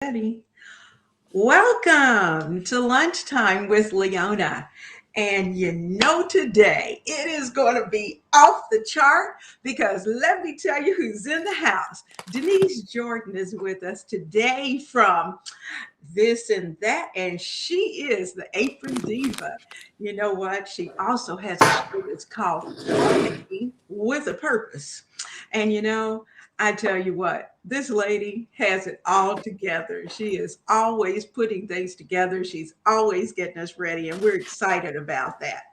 Ready. Welcome to Lunchtime with Leona. And today it is going to be off the chart because let me tell you who's in the house. Denise Jordan is with us today from this and that, and she is the Apron Diva. You know what? She also has a show that's called Homemaking with a Purpose. And I tell you what, this lady has it all together. She is always putting things together. She's always getting us ready, and we're excited about that.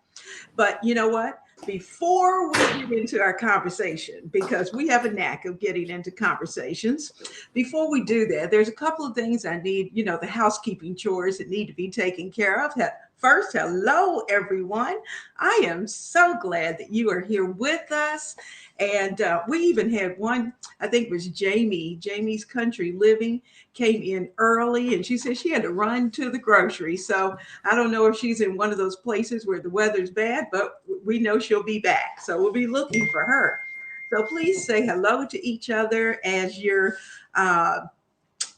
But you know what? Before we get into our conversation, because we have a knack of getting into conversations, before we do that, there's a couple of things I need, the housekeeping chores that need to be taken care of. First, hello, everyone. I am so glad that you are here with us. And we even had one, I think it was Jamie's Country Living came in early, and she said she had to run to the grocery. So I don't know if she's in one of those places where the weather's bad, but we know she'll be back. So we'll be looking for her. So please say hello to each other as you're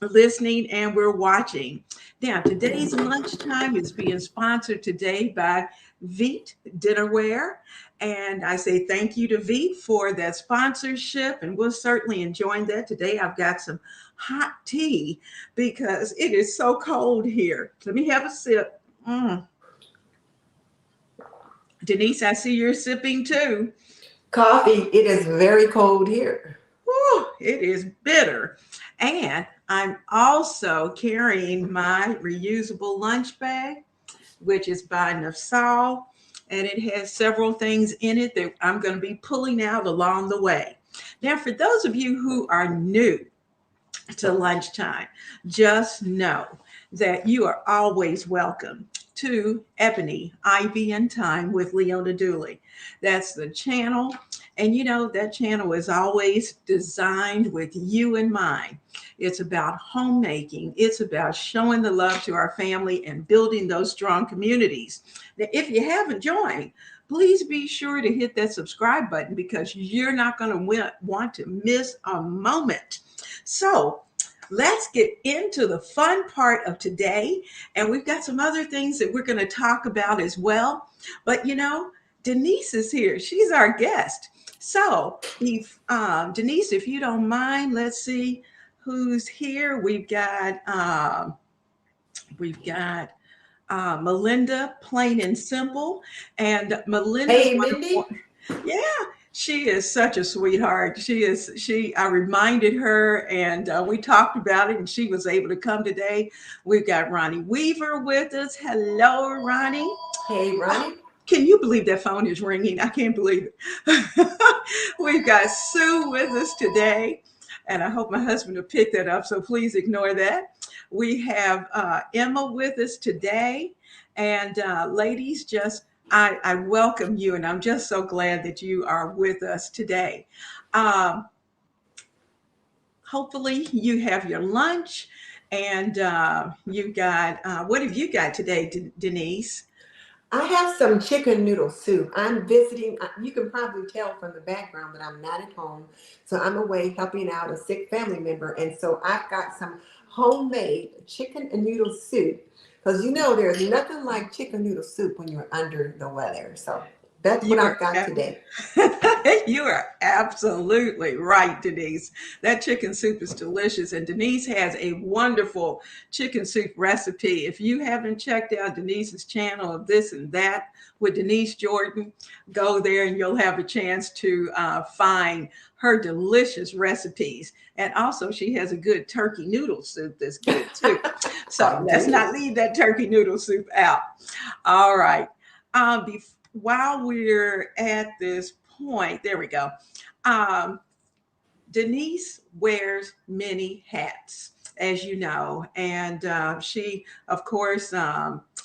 listening and we're watching. Now, today's lunchtime is being sponsored today by Veet Dinnerware. And I say thank you to Veet for that sponsorship. And we're certainly enjoying that. Today, I've got some hot tea because it is so cold here. Let me have a sip. Denise, I see you're sipping too. Coffee, it is very cold here. Whew, it is bitter. And I'm also carrying my reusable lunch bag, which is by Nafsal, and it has several things in it that I'm going to be pulling out along the way. Now, for those of you who are new to lunchtime, just know that you are always welcome to Ebony, Ivy and Time with Leona Dooley. That's the channel. And that channel is always designed with you in mind. It's about homemaking. It's about showing the love to our family and building those strong communities. Now, if you haven't joined, please be sure to hit that subscribe button because you're not going to want to miss a moment. So let's get into the fun part of today. And we've got some other things that we're going to talk about as well. But Denise is here. She's our guest. So if Denise, if you don't mind, let's see who's here. We've got Melinda, plain and simple, and Melinda's Hey, wonderful. Mindy. Yeah, she is such a sweetheart. I reminded her and we talked about it and she was able to come today. We've got Ronnie Weaver with us. Hello, Ronnie. Hey, Ronnie. Can you believe that phone is ringing? I can't believe it. We've got Sue with us today, and I hope my husband will pick that up, so please ignore that. We have Emma with us today, and ladies, I welcome you, and I'm just so glad that you are with us today. Um, Hopefully, you have your lunch, and you got what have you got today, Denise? I have some chicken noodle soup. I'm visiting. You can probably tell from the background that I'm not at home. So I'm away helping out a sick family member. And so I've got some homemade chicken and noodle soup. Because there's nothing like chicken noodle soup when you're under the weather. So that's what You I've are got today. you are absolutely right, Denise. That chicken soup is delicious, and Denise has a wonderful chicken soup recipe. If you haven't checked out Denise's channel of this and that with Denise Jordan, go there and you'll have a chance to find her delicious recipes. And also, she has a good turkey noodle soup that's good too. So I let's not do. leave that turkey noodle soup out. All right. While we're at this point, there we go. Um, Denise wears many hats, as you know, and she, of course,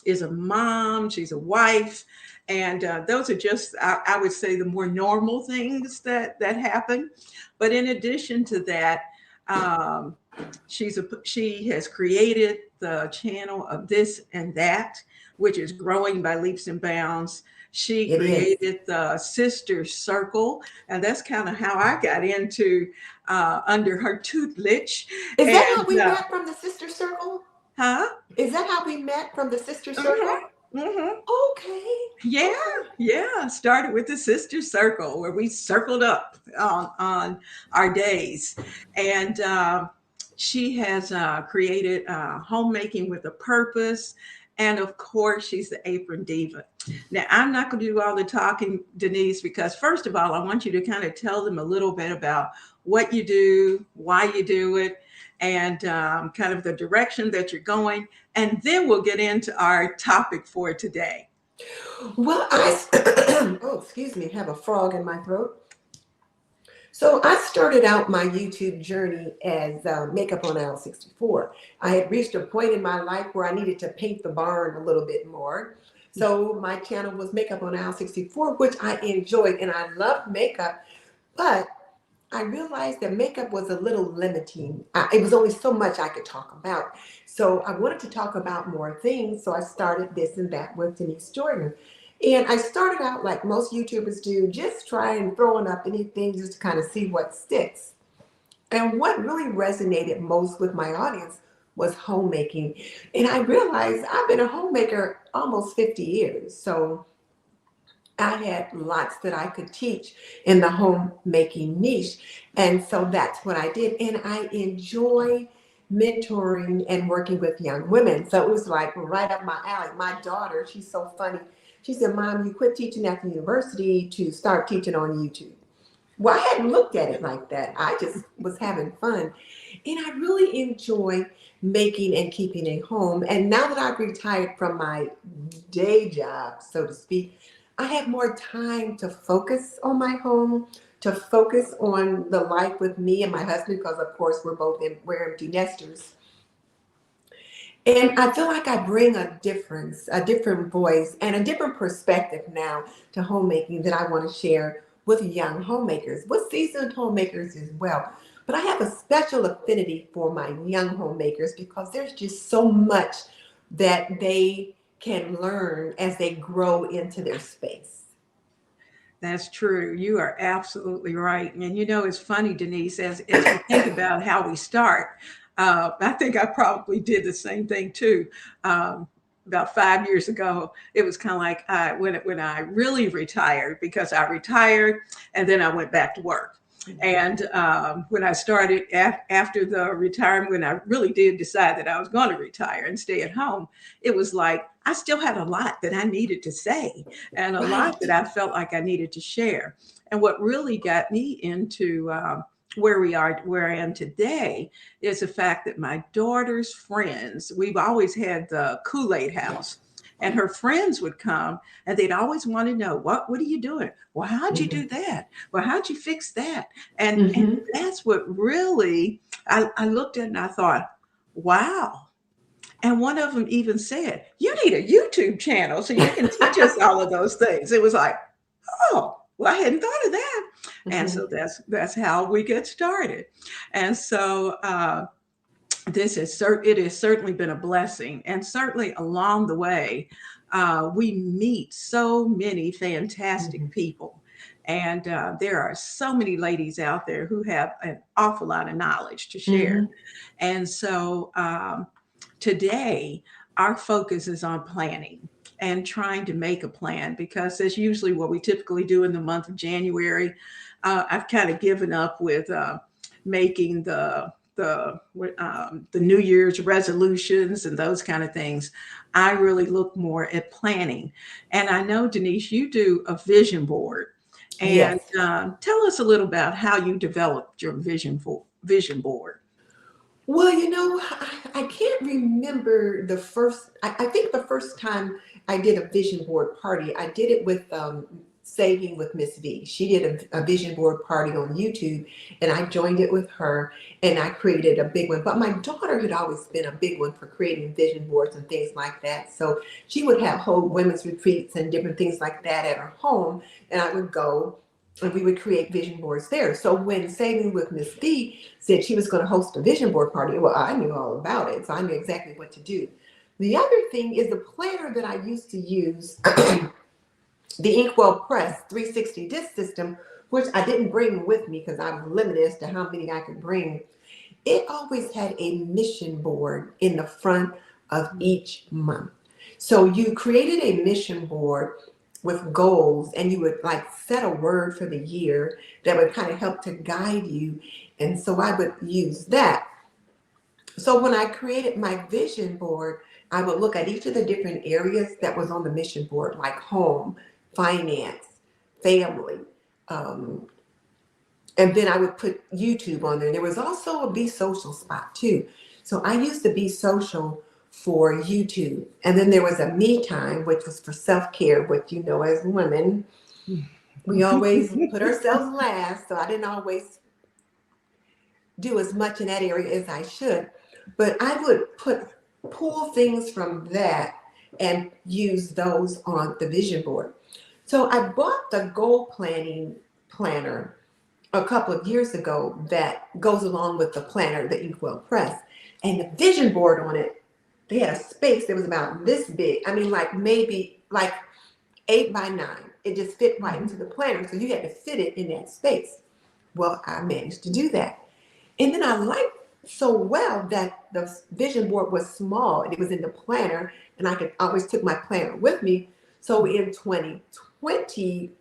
is a mom. She's a wife, and those are just, I would say, the more normal things that happen. But in addition to that, um, she has created the channel of this and that, which is growing by leaps and bounds. She It is. created the Sister Circle, and that's kind of how I got into under her tutelage. Is that how And we met from the Sister Circle? huh? Is that how we met from the Sister Mm-hmm. Circle? Mm-hmm. Okay. Yeah, Okay. yeah. Started with the Sister Circle where we circled up on our days, and she has created homemaking with a purpose, and of course, she's the Apron Diva. Now, I'm not going to do all the talking, Denise, because first of all, I want you to kind of tell them a little bit about what you do, why you do it, and kind of the direction that you're going, and then we'll get into our topic for today. Well, oh, excuse me, have a frog in my throat. So I started out my YouTube journey as makeup on aisle 64. I had reached a point in my life where I needed to paint the barn a little bit more. So my channel was makeup on aisle 64, which I enjoyed, and I loved makeup, but I realized that makeup was a little limiting. It was only so much I could talk about. So I wanted to talk about more things. So I started this and that with Denise Jordan. And I started out like most YouTubers do, just trying throwing up anything just to kind of see what sticks. And what really resonated most with my audience was homemaking. And I realized I've been a homemaker almost 50 years. So I had lots that I could teach in the homemaking niche. And so that's what I did. And I enjoy mentoring and working with young women. So it was like right up my alley. My daughter, she's so funny. She said, Mom, you quit teaching at the university to start teaching on YouTube. Well, I hadn't looked at it like that. I just was having fun. And I really enjoy making and keeping a home. And now that I've retired from my day job, so to speak, I have more time to focus on my home, to focus on the life with me and my husband, because of course we're empty nesters. And I feel like I bring a different voice and a different perspective now to homemaking that I want to share with young homemakers, with seasoned homemakers as well. But I have a special affinity for my young homemakers because there's just so much that they can learn as they grow into their space. That's true. You are absolutely right. And you know, it's funny, Denise, as we think about how we start, I think I probably did the same thing too. About 5 years ago, it was kind of like when I really retired, because I retired and then I went back to work. And when I started after the retirement, when I really did decide that I was going to retire and stay at home, it was like I still had a lot that I needed to say and a lot Right. that I felt like I needed to share. And what really got me into where I am today, is the fact that my daughter's friends, we've always had the Kool-Aid house. And her friends would come and they'd always want to know, what are you doing? Well, how'd you Hmm. do that? Well, how'd you fix that? And Hmm. that's what really I looked at and I thought, wow. And one of them even said, you need a YouTube channel so you can teach us all of those things. It was like, oh, well, I hadn't thought of that. And Hmm. so that's how we get started. And so it has certainly been a blessing, and certainly along the way, we meet so many fantastic Hmm. people. And there are so many ladies out there who have an awful lot of knowledge to share. Hmm. And so today, our focus is on planning and trying to make a plan, because that's usually what we typically do in the month of January. I've kind of given up with making the New Year's resolutions and those kind of things. I really look more at planning. And I know, Denise, you do a vision board. And Yes. tell us a little about how you developed your vision board. Well, I can't remember the first, I think the first time I did a vision board party, I did it with Saving with Miss V. She did a vision board party on YouTube, and I joined it with her, and I created a big one. But my daughter had always been a big one for creating vision boards and things like that. So she would have whole women's retreats and different things like that at her home, and I would go and we would create vision boards there. So when Saving with Miss B said she was going to host a vision board party, well, I knew all about it, so I knew exactly what to do. The other thing is the planner that I used to use the Inkwell Press 360 disc system, which I didn't bring with me because I'm limited as to how many I could bring. It always had a mission board in the front of each month. So you created a mission board with goals, and you would like set a word for the year that would kind of help to guide you. And so I would use that. So when I created my vision board, I would look at each of the different areas that was on the mission board, like home, finance, family, um, and then I would put YouTube on there. There was also a Be Social spot too. So I used to Be Social for YouTube. And then there was a Me Time, which was for self-care, which as women, we always put ourselves last. So I didn't always do as much in that area as I should. But I would pull things from that and use those on the vision board. So I bought the goal planning planner a couple of years ago that goes along with the planner, the Inkwell Press, and the vision board on it. They had a space that was about this big. I mean, like maybe like 8x9. It just fit right into the planner, so you had to fit it in that space. Well, I managed to do that, and then I liked so well that the vision board was small and it was in the planner, and I could always took my planner with me. So in 2020.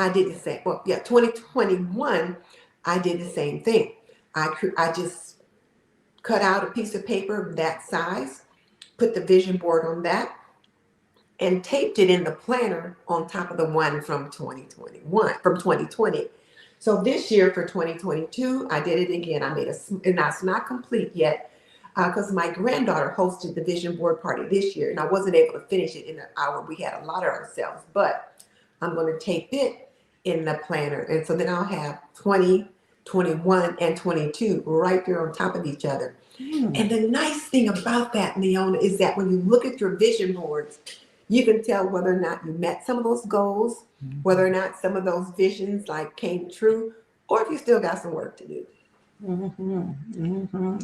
I did the same. Well, yeah, 2021, I did the same thing. I just cut out a piece of paper that size, put the vision board on that, and taped it in the planner on top of the one from 2020. So this year for 2022, I did it again. I made and that's not complete yet because my granddaughter hosted the vision board party this year, and I wasn't able to finish it in an hour. We had a lot of ourselves, but I'm going to tape it in the planner. And so then I'll have 20, 21, and 22 right there on top of each other. And the nice thing about that, Leona, is that when you look at your vision boards, you can tell whether or not you met some of those goals, whether or not some of those visions like came true, or if you still got some work to do.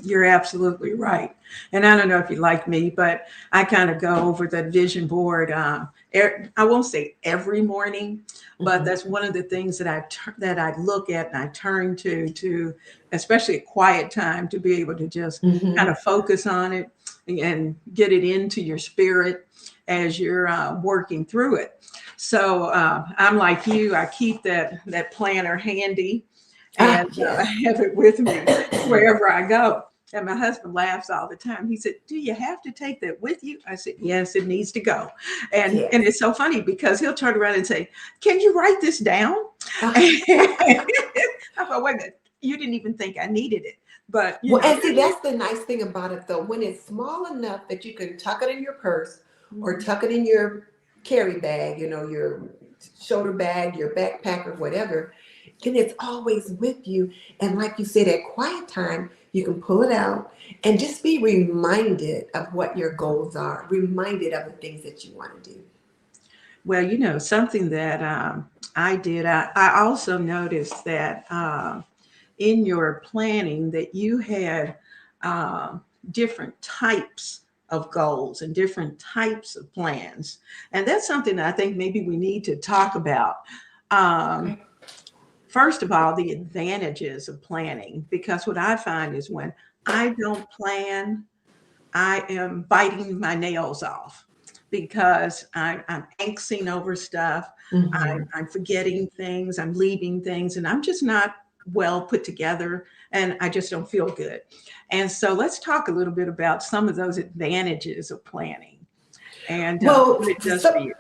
You're absolutely right. And I don't know if you like me, but I kind of go over the vision board. I won't say every morning, but that's one of the things that I look at and I turn to, especially at quiet time, to be able to just kind of focus on it and get it into your spirit as you're working through it. So I'm like you. I keep that planner handy, and I have it with me wherever I go. And my husband laughs all the time. He said, "Do you have to take that with you?" I said, "Yes, it needs to go." And it's so funny because he'll turn around and say, "Can you write this down?" I thought, wait a minute, you didn't even think I needed it. But and see, that's the nice thing about it, though. When it's small enough that you can tuck it in your purse or tuck it in your carry bag, your shoulder bag, your backpack, or whatever, then it's always with you. And like you said, at quiet time, you can pull it out and just be reminded of what your goals are, reminded of the things that you want to do. Well, something that I did, I also noticed that in your planning that you had different types of goals and different types of plans. And that's something that I think maybe we need to talk about. Okay. First of all, the advantages of planning, because what I find is when I don't plan, I am biting my nails off because I'm anxing over stuff. I'm forgetting things, I'm leaving things, and I'm just not well put together, and I just don't feel good. And so let's talk a little bit about some of those advantages of planning and Well, what it does for you.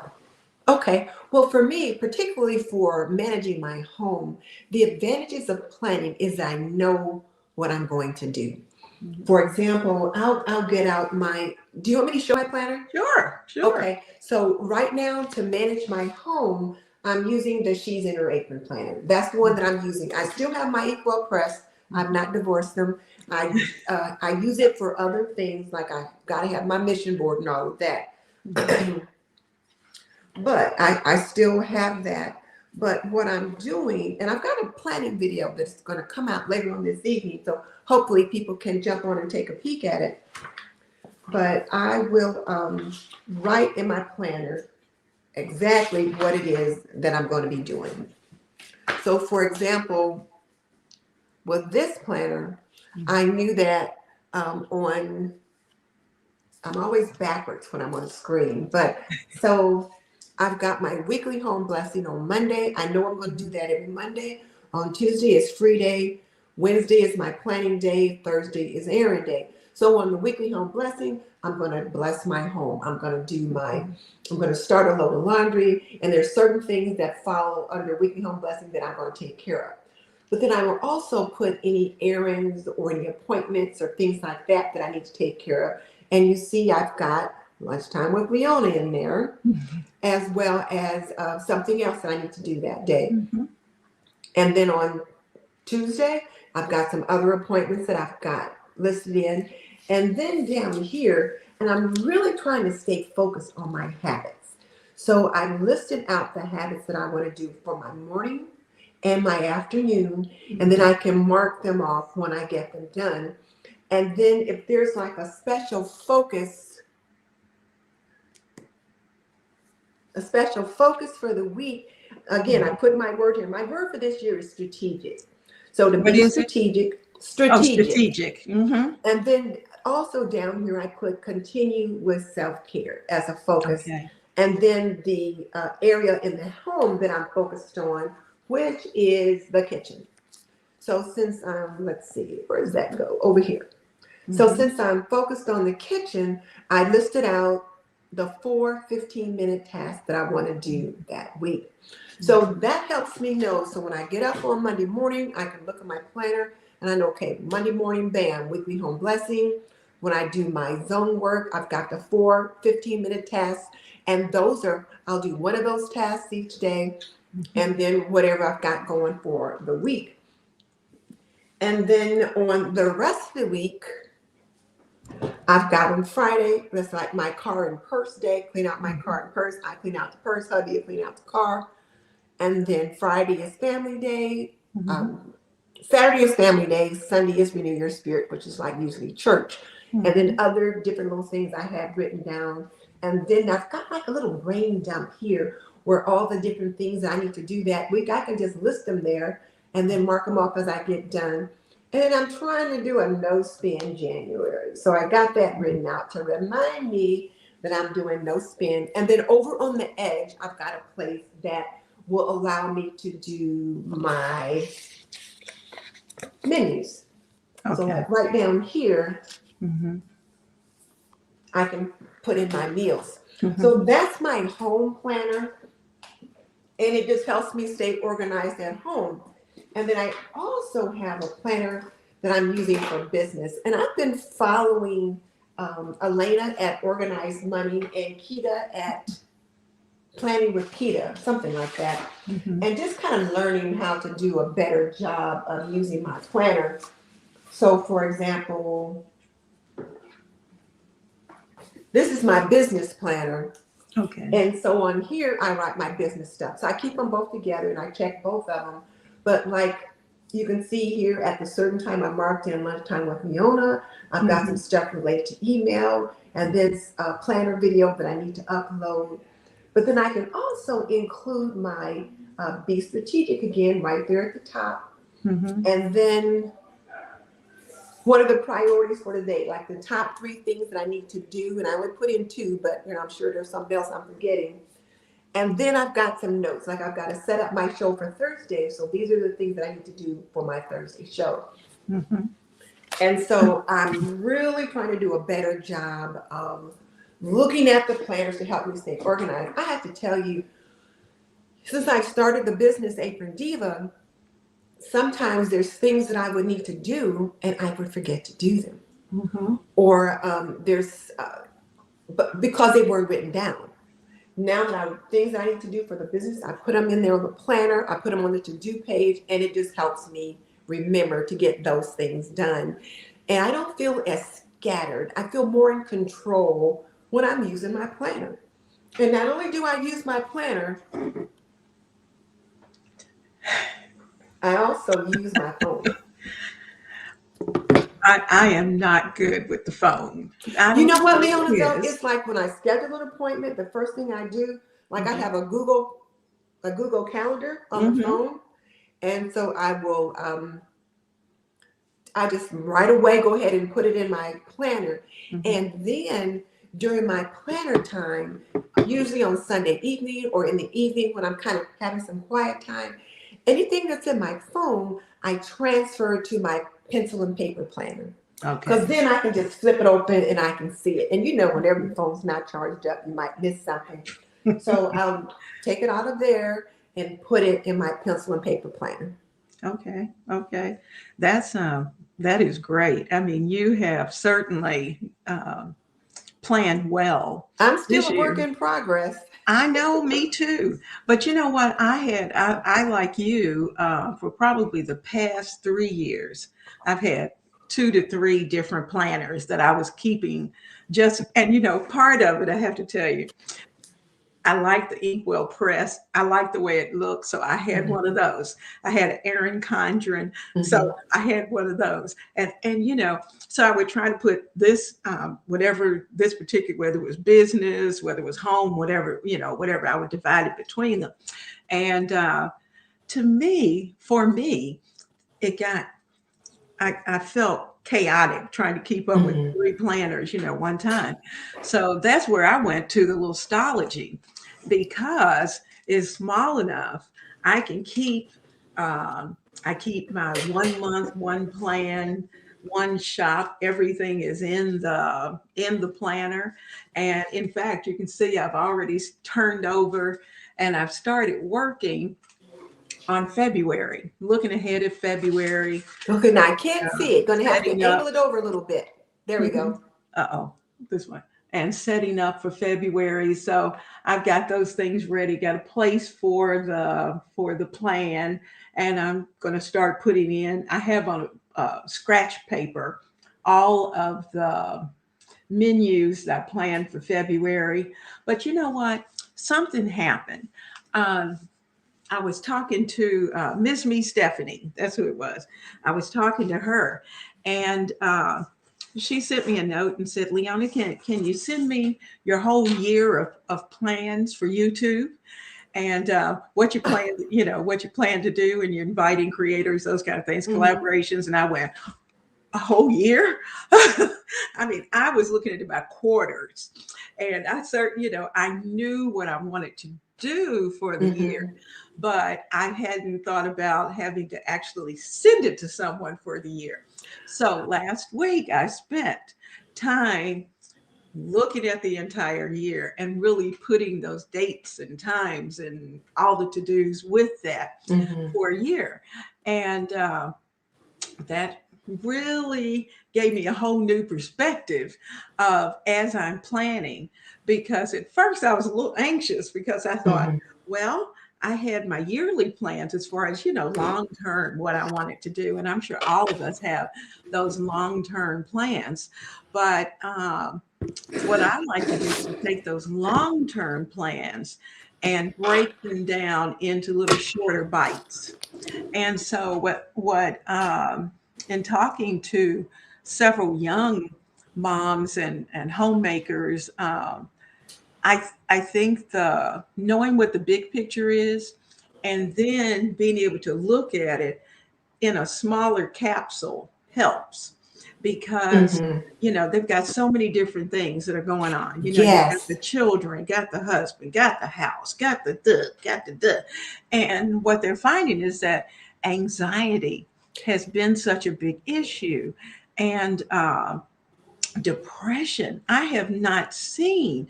okay. Well, for me, particularly for managing my home, the advantages of planning is I know what I'm going to do. For example, I'll get out my. Do you want me to show my planner? Sure. Okay. So right now, to manage my home, I'm using the She's in Her Apron planner. That's the one that I'm using. I still have my Inkwell Press. I've not divorced them. I use it for other things, like I got to have my mission board and all of that. But I still have that. But what I'm doing, and I've got a planning video that's going to come out later on this evening, so hopefully people can jump on and take a peek at it. But I will write in my planner exactly what it is that I'm going to be doing. So, for example, with this planner, I knew that on I'm always backwards when I'm on screen, but so I've got my weekly home blessing on Monday. I know I'm going to do that every Monday. On Tuesday is free day. Wednesday is my planning day. Thursday is errand day. So on the weekly home blessing, I'm going to bless my home. I'm going to start a load of laundry, and there's certain things that follow under weekly home blessing that I'm going to take care of. But then I will also put any errands or any appointments or things like that that I need to take care of. And you see, I've got lunchtime with Leona in there, as well as something else that I need to do that day. Mm-hmm. And then on Tuesday, I've got some other appointments that I've got listed in. And then down here, and I'm really trying to stay focused on my habits. So I've listed out the habits that I want to do for my morning and my afternoon, and then I can mark them off when I get them done. And then if there's like a special focus for the week, again, I put my word here. My word for this year is strategic. So to What be is it? Oh, strategic. Mm-hmm. And then also down here, I put continue with self-care as a focus. Okay. And then the area in the home that I'm focused on, which is the kitchen. So since let's see, where does that go? Over here. So since I'm focused on the kitchen, I listed out the 4 15-minute tasks that I want to do that week. So that helps me know. So when I get up on Monday morning, I can look at my planner and I know, okay, Monday morning, bam, weekly home blessing. When I do my zone work, I've got the 4 15-minute tasks. And I'll do one of those tasks each day. And then whatever I've got going for the week. And then on the rest of the week, I've got on Friday, that's like my car and purse day, clean out my car and purse. I clean out the purse, hubby, clean out the car. And then Friday is family day. Saturday is family day. Sunday is renew your spirit, which is like usually church. And then other different little things I have written down. And then I've got like a little brain dump here where all the different things that I need to do that week, I can just list them there and then mark them off as I get done. And then I'm trying to do a no spend January. So I got that written out to remind me that I'm doing no spend. And then over on the edge, I've got a place that will allow me to do my menus. Okay. So like right down here, I can put in my meals. So that's my home planner. And it just helps me stay organized at home. And then I also have a planner that I'm using for business. And I've been following Elena at Organized Money and Kita at Planning with Kita, something like that. And just kind of learning how to do a better job of using my planner. So for example, this is my business planner. Okay. And so on here, I write my business stuff. So I keep them both together and I check both of them. But like you can see here at the certain time, I marked in lunchtime with Leona. I've got some stuff related to email and this planner video that I need to upload. But then I can also include my be strategic again right there at the top. And then what are the priorities for today? Like the top 3 things that I need to do. And I would put in 2, but I'm sure there's something else I'm forgetting. And then I've got some notes. Like I've got to set up my show for Thursday. So these are the things that I need to do for my Thursday show. And so I'm really trying to do a better job of looking at the planners to help me stay organized. I have to tell you, since I started the business Apron Diva, sometimes there's things that I would need to do and I would forget to do them. Or but because they weren't written down. Now that things that I need to do for the business, I put them in there on the planner, I put them on the to-do page, and it just helps me remember to get those things done. And I don't feel as scattered. I feel more in control when I'm using my planner. And not only do I use my planner, I also use my phone. I am not good with the phone. You know what, Leona, though? It's like when I schedule an appointment, the first thing I do, Like I have a Google Calendar on the Mm-hmm. phone, and so I just right away go ahead and put it in my planner. Mm-hmm. And then during my planner time, usually on Sunday evening or in the evening when I'm kind of having some quiet time, anything that's in my phone, I transfer to my pencil and paper planner. Because Okay. then I can just flip it open and I can see it. And you know, whenever your phone's not charged up, you might miss something. So I'll take it out of there and put it in my pencil and paper planner. Okay. Okay. That's that is great. I mean, you have certainly planned well I'm still this a work year. in progress. I know, me too. But you know what? I like you, for probably the past 3 years, I've had 2 to 3 different planners that I was keeping just, and part of it, I have to tell you, I like the inkwell press. I like the way it looks. So I had Mhm. one of those. I had an Erin Condren. So Mhm. I had one of those. And so I would try to put this, whatever this particular, whether it was business, whether it was home, whatever, I would divide it between them. And for me, it got, I felt chaotic trying to keep up with Mhm. 3 planners, one time. So that's where I went to the little Stology, because it's small enough. I can keep, I keep my 1 month, one plan, one shop. Everything is in the planner. And in fact, you can see I've already turned over and I've started working on February, looking ahead at February, Okay, now I can't see it. Gonna have to setting angle up. it over a little bit. There we Mhm. go. Uh-oh, this one. And setting up for February. So I've got those things ready, got a place for the plan, and I'm going to start putting in. I have on scratch paper all of the menus that I planned for February. But you know what? Something happened. Um, I was talking to Miss Me Stephanie. That's who it was. I was talking to her, and she sent me a note and said, "Leona, can you send me your whole year of plans for YouTube and what you plan to do, and you're inviting creators, those kind of things, Hmm. collaborations." And I went, "A whole year?" I mean, I was looking at about quarters, and I knew what I wanted to do for the year, Hmm. but I hadn't thought about having to actually send it to someone for the year. So last week I spent time looking at the entire year and really putting those dates and times and all the to-dos with that Hmm. for a year. And that really gave me a whole new perspective of as I'm planning, because at first I was a little anxious because I thought, Hmm. well, I had my yearly plans as far as long term what I wanted to do, and I'm sure all of us have those long term plans. But what I like to do is to take those long term plans and break them down into little shorter bites. And so in talking to several young moms and homemakers, I think the knowing what the big picture is, and then being able to look at it in a smaller capsule helps, because Hmm. they've got so many different things that are going on. You got the Yes. children, got the husband, got the house, got the and what they're finding is that anxiety has been such a big issue, and depression. I have not seen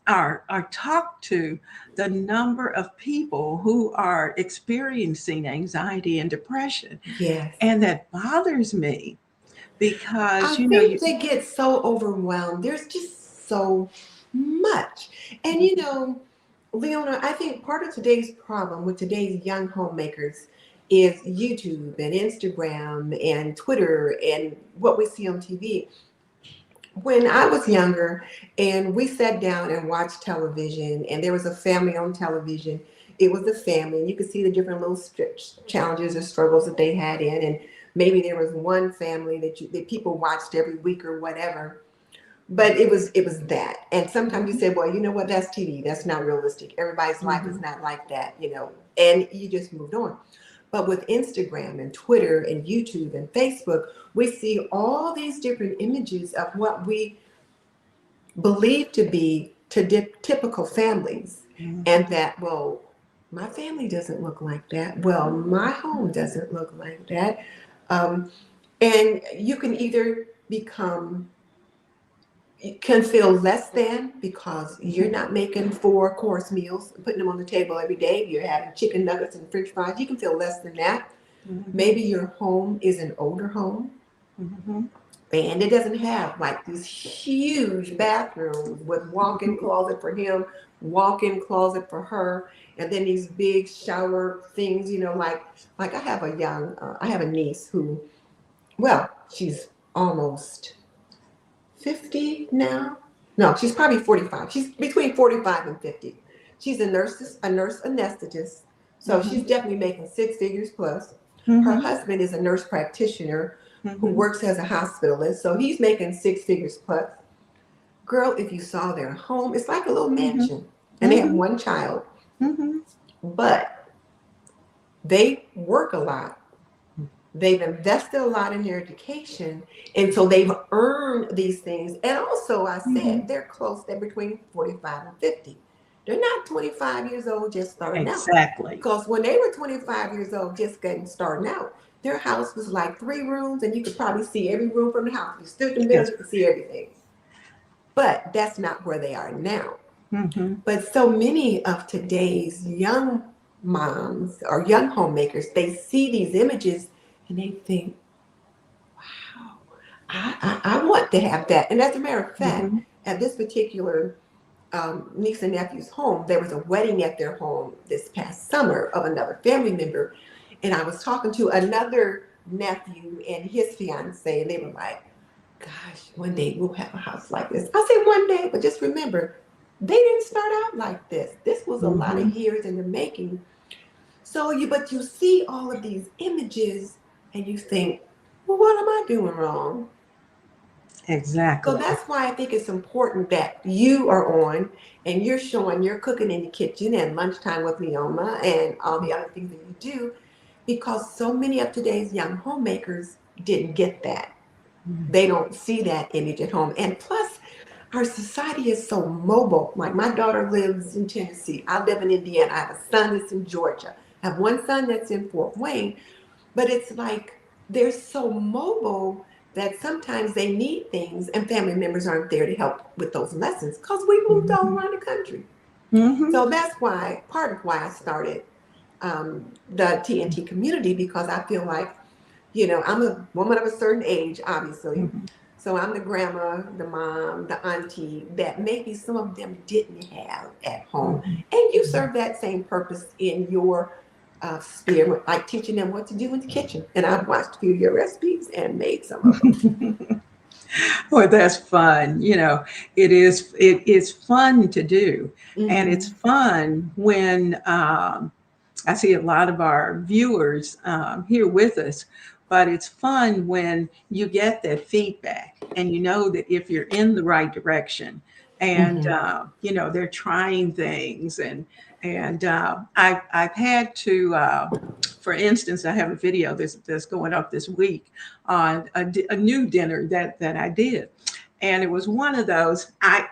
or talked to the number of people who are experiencing anxiety and depression, Yes. and that bothers me I because think they get so overwhelmed. There's just so much. And Leona, I think part of today's problem with today's young homemakers is YouTube and Instagram and Twitter and what we see on TV. When I was younger and we sat down and watched television and there was a family on television, it was a family and you could see the different little challenges or struggles that they had in, and maybe there was one family that people watched every week or whatever. but it was that. And sometimes you say, well, you know what, that's TV, that's not realistic, everybody's life is Mhm. not like that, and you just moved on. But with Instagram and Twitter and YouTube and Facebook, we see all these different images of what we believe to be typical families. And Mhm. that, well, my family doesn't look like that, well, my home doesn't look like that. um, and you can either become, you can feel less than because you're Mhm. not making four-course meals and putting them on the table every day. You're having chicken nuggets and french fries. You can feel less than that. Mhm. Maybe your home is an older home Mhm. and it doesn't have like these huge bathrooms with walk-in Mhm. closet for him, walk-in closet for her, and then these big shower things, like I have a niece who, well, she's almost 50 now. No, she's probably 45. She's between 45 and 50. She's a nurse anesthetist. So she's Mhm. definitely making six figures plus. Her Mhm. husband is a nurse practitioner who Mhm. works as a hospitalist. So he's making six figures plus. Girl, if you saw their home, it's like a little Mhm. mansion. And they have Mhm. one child, Mhm. but they work a lot. They've invested a lot in their education, and so they've earned these things. And also, I said Mhm. they're close. They're between 45 and 50. They're not 25 years old just starting out. Exactly. Because when they were 25 years old, just getting starting out, their house was like three rooms, and you could probably see every room from the house. If you stood in the middle, Yes. you could see everything. But that's not where they are now. Mhm. But so many of today's young moms or young homemakers, they see these images and they think, wow, I want to have that. And as a matter of fact, Mhm. at this particular niece and nephew's home, there was a wedding at their home this past summer of another family member. And I was talking to another nephew and his fiance, and they were like, gosh, one day we'll have a house like this. I said one day, but just remember, they didn't start out like this. This was a lot of Mhm. years in the making. But you see all of these images and you think, well, what am I doing wrong? So Exactly. that's why I think it's important that you are on and you're showing you're cooking in the kitchen and lunchtime with Leona and all the other things that you do, because so many of today's young homemakers didn't get that. Mhm. They don't see that image at home. And plus, our society is so mobile. Like my daughter lives in Tennessee. I live in Indiana. I have a son that's in Georgia. I have one son that's in Fort Wayne. But it's like they're so mobile that sometimes they need things and family members aren't there to help with those lessons because we moved all Mhm. around the country. Mhm. So that's why, part of why I started the TNT community, because I feel like, I'm a woman of a certain age, obviously. Mhm. So I'm the grandma, the mom, the auntie that maybe some of them didn't have at home. Mhm. And you serve that same purpose in your sphere, like teaching them what to do in the kitchen. And I've watched a few of your recipes and made some of them. Mhm. Well, that's fun. It is fun to do. And it's Mm-hmm. fun when I see a lot of our viewers here with us, but it's fun when you get that feedback and you know that if you're in the right direction and, Mm-hmm. they're trying things I've had to, for instance, I have a video that's going up this week on a new dinner that I did. And it was one of those. I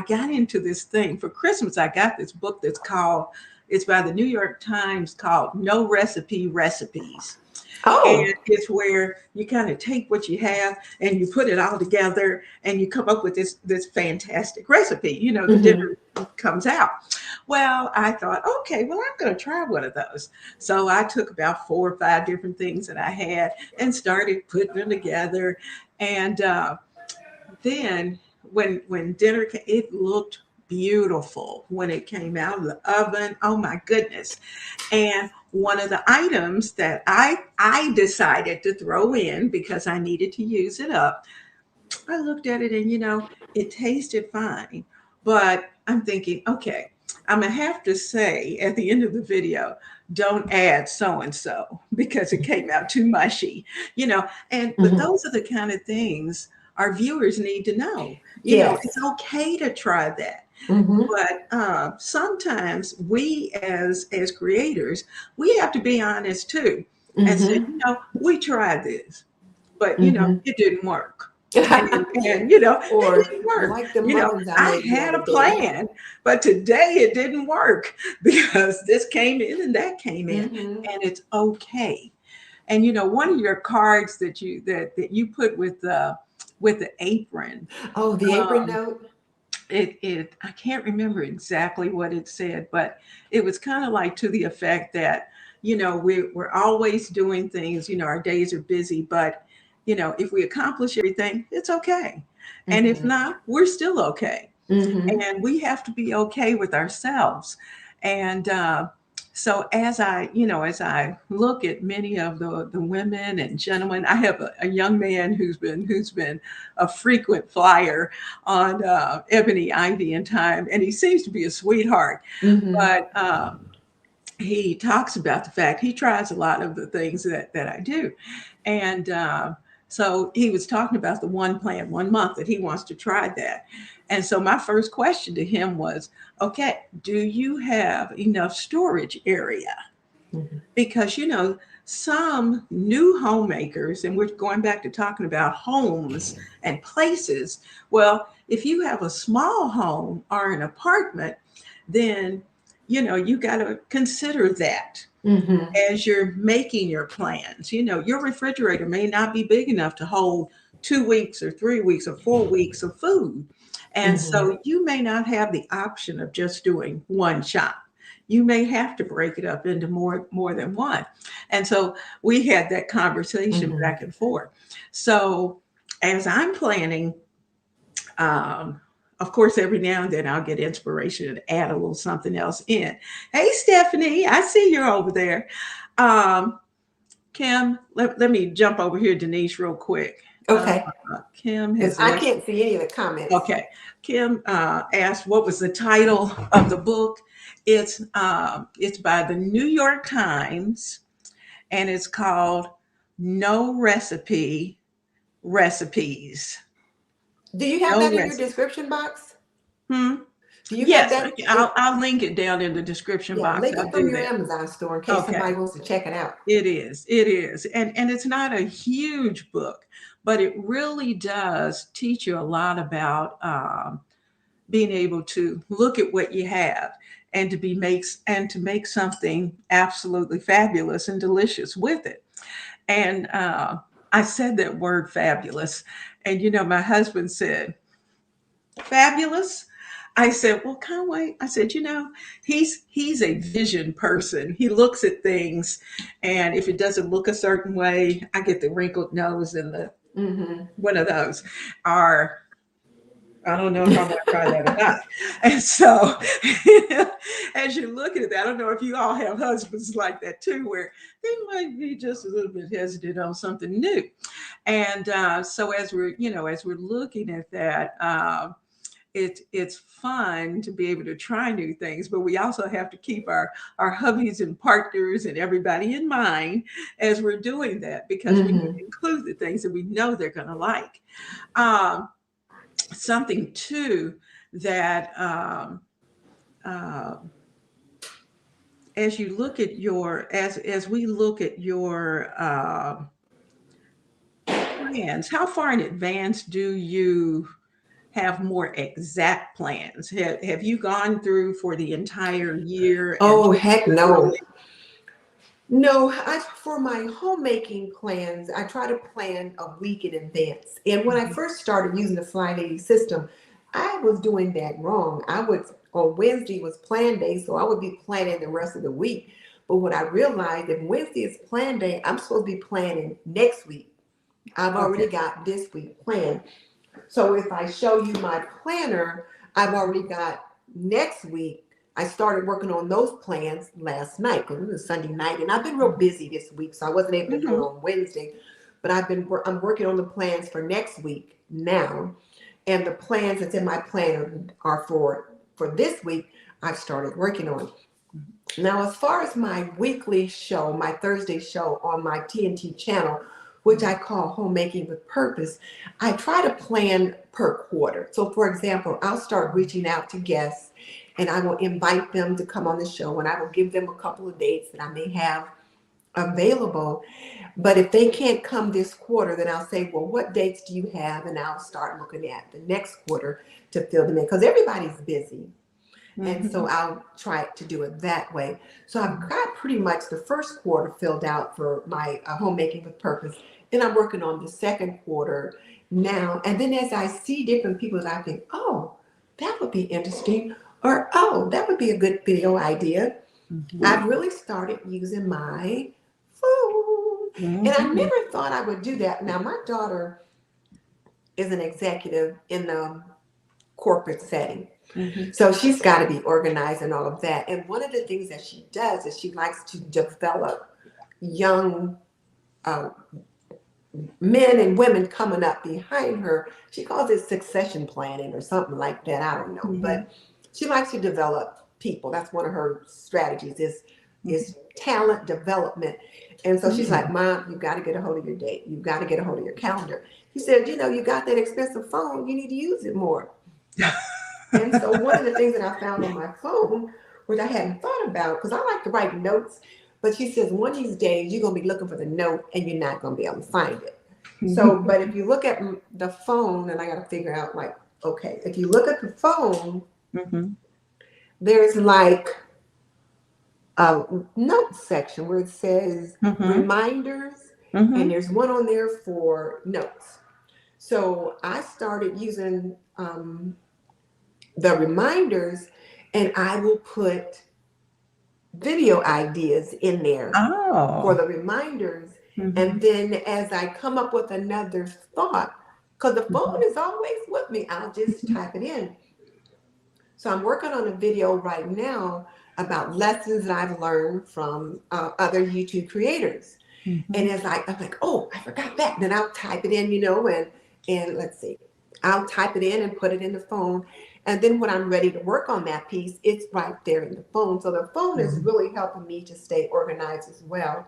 got into this thing for Christmas. I got this book that's called. It's by the New York Times called No Recipe Recipes. And Oh. it's where you kind of take what you have and you put it all together and you come up with this fantastic recipe. The Mm-hmm. dinner comes out. Well, I thought, okay, well, I'm going to try one of those. So I took about 4 or 5 different things that I had and started putting them together. And then when dinner came, it looked beautiful when it came out of the oven. Oh my goodness. And one of the items that I decided to throw in because I needed to use it up, I looked at it and it tasted fine. But I'm thinking, okay, I'm gonna have to say at the end of the video, don't add so and so because it came out too mushy, you know. But Mm-hmm. those are the kind of things. our viewers need to know. It's Yes. okay to try that. Mm-hmm. But sometimes we as creators, we have to be honest too and say, Mm-hmm. we tried this, but Mm-hmm. it didn't work. And it Or didn't work. like the muffins I I made the had other a day. plan, but today it didn't work because this came in and that came in, Mm-hmm. and it's okay. And one of your cards that you put with the apron, Oh, the apron um, note. it I can't remember exactly what it said, but it was kind of like to the effect that we're always doing things. Our days are busy, but if we accomplish everything, it's okay, and if Mm-hmm. not, we're still okay. Mm-hmm. And we have to be okay with ourselves. And so as I look at many of the women and gentlemen, I have a young man who's been a frequent flyer on Ebony, Ivy, and Time, and he seems to be a sweetheart. Mm-hmm. But he talks about the fact he tries a lot of the things that I do, and so he was talking about the one plan, 1 month that he wants to try that. And so my first question to him was, okay, do you have enough storage area? Mm-hmm. Because some new homemakers, and we're going back to talking about homes and places. Well, if you have a small home or an apartment, then you got to consider that Mm-hmm. as you're making your plans. Your refrigerator may not be big enough to hold 2 weeks or 3 weeks or 4 weeks of food. And Mm-hmm. so you may not have the option of just doing one shop. You may have to break it up into more than one. And so we had that conversation Mm-hmm. back and forth. So as I'm planning, um, of course, every now and then I'll get inspiration to add a little something else in. Hey, Stephanie, I see you're over there. Um, Kim, let me jump over here, Denise, real quick. Uh, Okay. Kim Because has I asked, can't see any of the comments. okay. Kim asked what was the title of the book. It's by the New York Times, and it's called No Recipe Recipes. Do you have No that in your recipe. description box? Hmm. Do you have Yes, that? I'll link it down in the description Yeah, box. link I'll it from do your that. Amazon store in case Okay. somebody wants to check it out. It is, and it's not a huge book, but it really does teach you a lot about being able to look at what you have and to make something absolutely fabulous and delicious with it. And I said that word fabulous, and my husband said fabulous. I said, well, Conway, I said, he's a vision person. He looks at things, and if it doesn't look a certain way, I get the wrinkled nose and the Mm-hmm. one of those. Or I don't know if I'm going to try that or not. And so, as you're looking at that, I don't know if you all have husbands like that too, where they might be just a little bit hesitant on something new. And so, as we're looking at that, it's fun to be able to try new things, but we also have to keep our hubbies and partners and everybody in mind as we're doing that, because we need Mm-hmm. to include the things that we know they're going to like. Um, Something too that uh, as you look at your as we look at your plans, how far in advance do you have more exact plans? Have you gone through for the entire year and Oh, just heck no. literally? No, for my homemaking plans, I try to plan a week in advance. And when I Mhm. first started using the Fly Lady system, I was doing that wrong. I would on Wednesday was plan day, so I would be planning the rest of the week. But what I realized, if Wednesday is plan day, I'm supposed to be planning next week. I've Okay. already got this week planned. So if I show you my planner, I've already got next week. I started working on those plans last night because it was Sunday night, and I've been real busy this week, so I wasn't able to do it Hmm. on Wednesday. But I'm working on the plans for next week now, and the plans that's in my planner are for this week. I've started working on. Now, as far as my weekly show, my Thursday show on my TNT channel, which I call Homemaking with Purpose, I try to plan per quarter. So for example, I'll start reaching out to guests and I will invite them to come on the show and I will give them a couple of dates that I may have available. But if they can't come this quarter, then I'll say, well, what dates do you have? And I'll start looking at the next quarter to fill them in because everybody's busy. And so I'll try to do it that way. So I've got pretty much the first quarter filled out for my Homemaking with Purpose. And I'm working on the second quarter now. And then as I see different people that I think, oh, that would be interesting, or oh, that would be a good video idea, I've really started using my phone. And I never thought I would do that. Now, my daughter is an executive in the corporate setting. So she's got to be organized and all of that. And one of the things that she does is she likes to develop young men and women coming up behind her. She calls it succession planning or something like that. I don't know. But she likes to develop people. That's one of her strategies is talent development. And so she's like, Mom, you've got to get a hold of your date. You've got to get a hold of your calendar. She said, you know, you got that expensive phone. You need to use it more. And so one of the things that I found on my phone, which I hadn't thought about, because I like to write notes, but she says one of these days you're going to be looking for the note and you're not going to be able to find it. So, but if you look at the phone, and I got to figure out like, okay, if you look at the phone, there's like a note section where it says reminders, and there's one on there for notes. So I started using the reminders, and I will put video ideas in there for the reminders. And then as I come up with another thought, because the phone is always with me, I'll just type it in. So I'm working on a video right now about lessons that I've learned from other YouTube creators. And as I'm like, oh, I forgot that. Then I'll type it in, you know, and let's see, I'll type it in and put it in the phone. And then when I'm ready to work on that piece, it's right there in the phone. So the phone is really helping me to stay organized as well.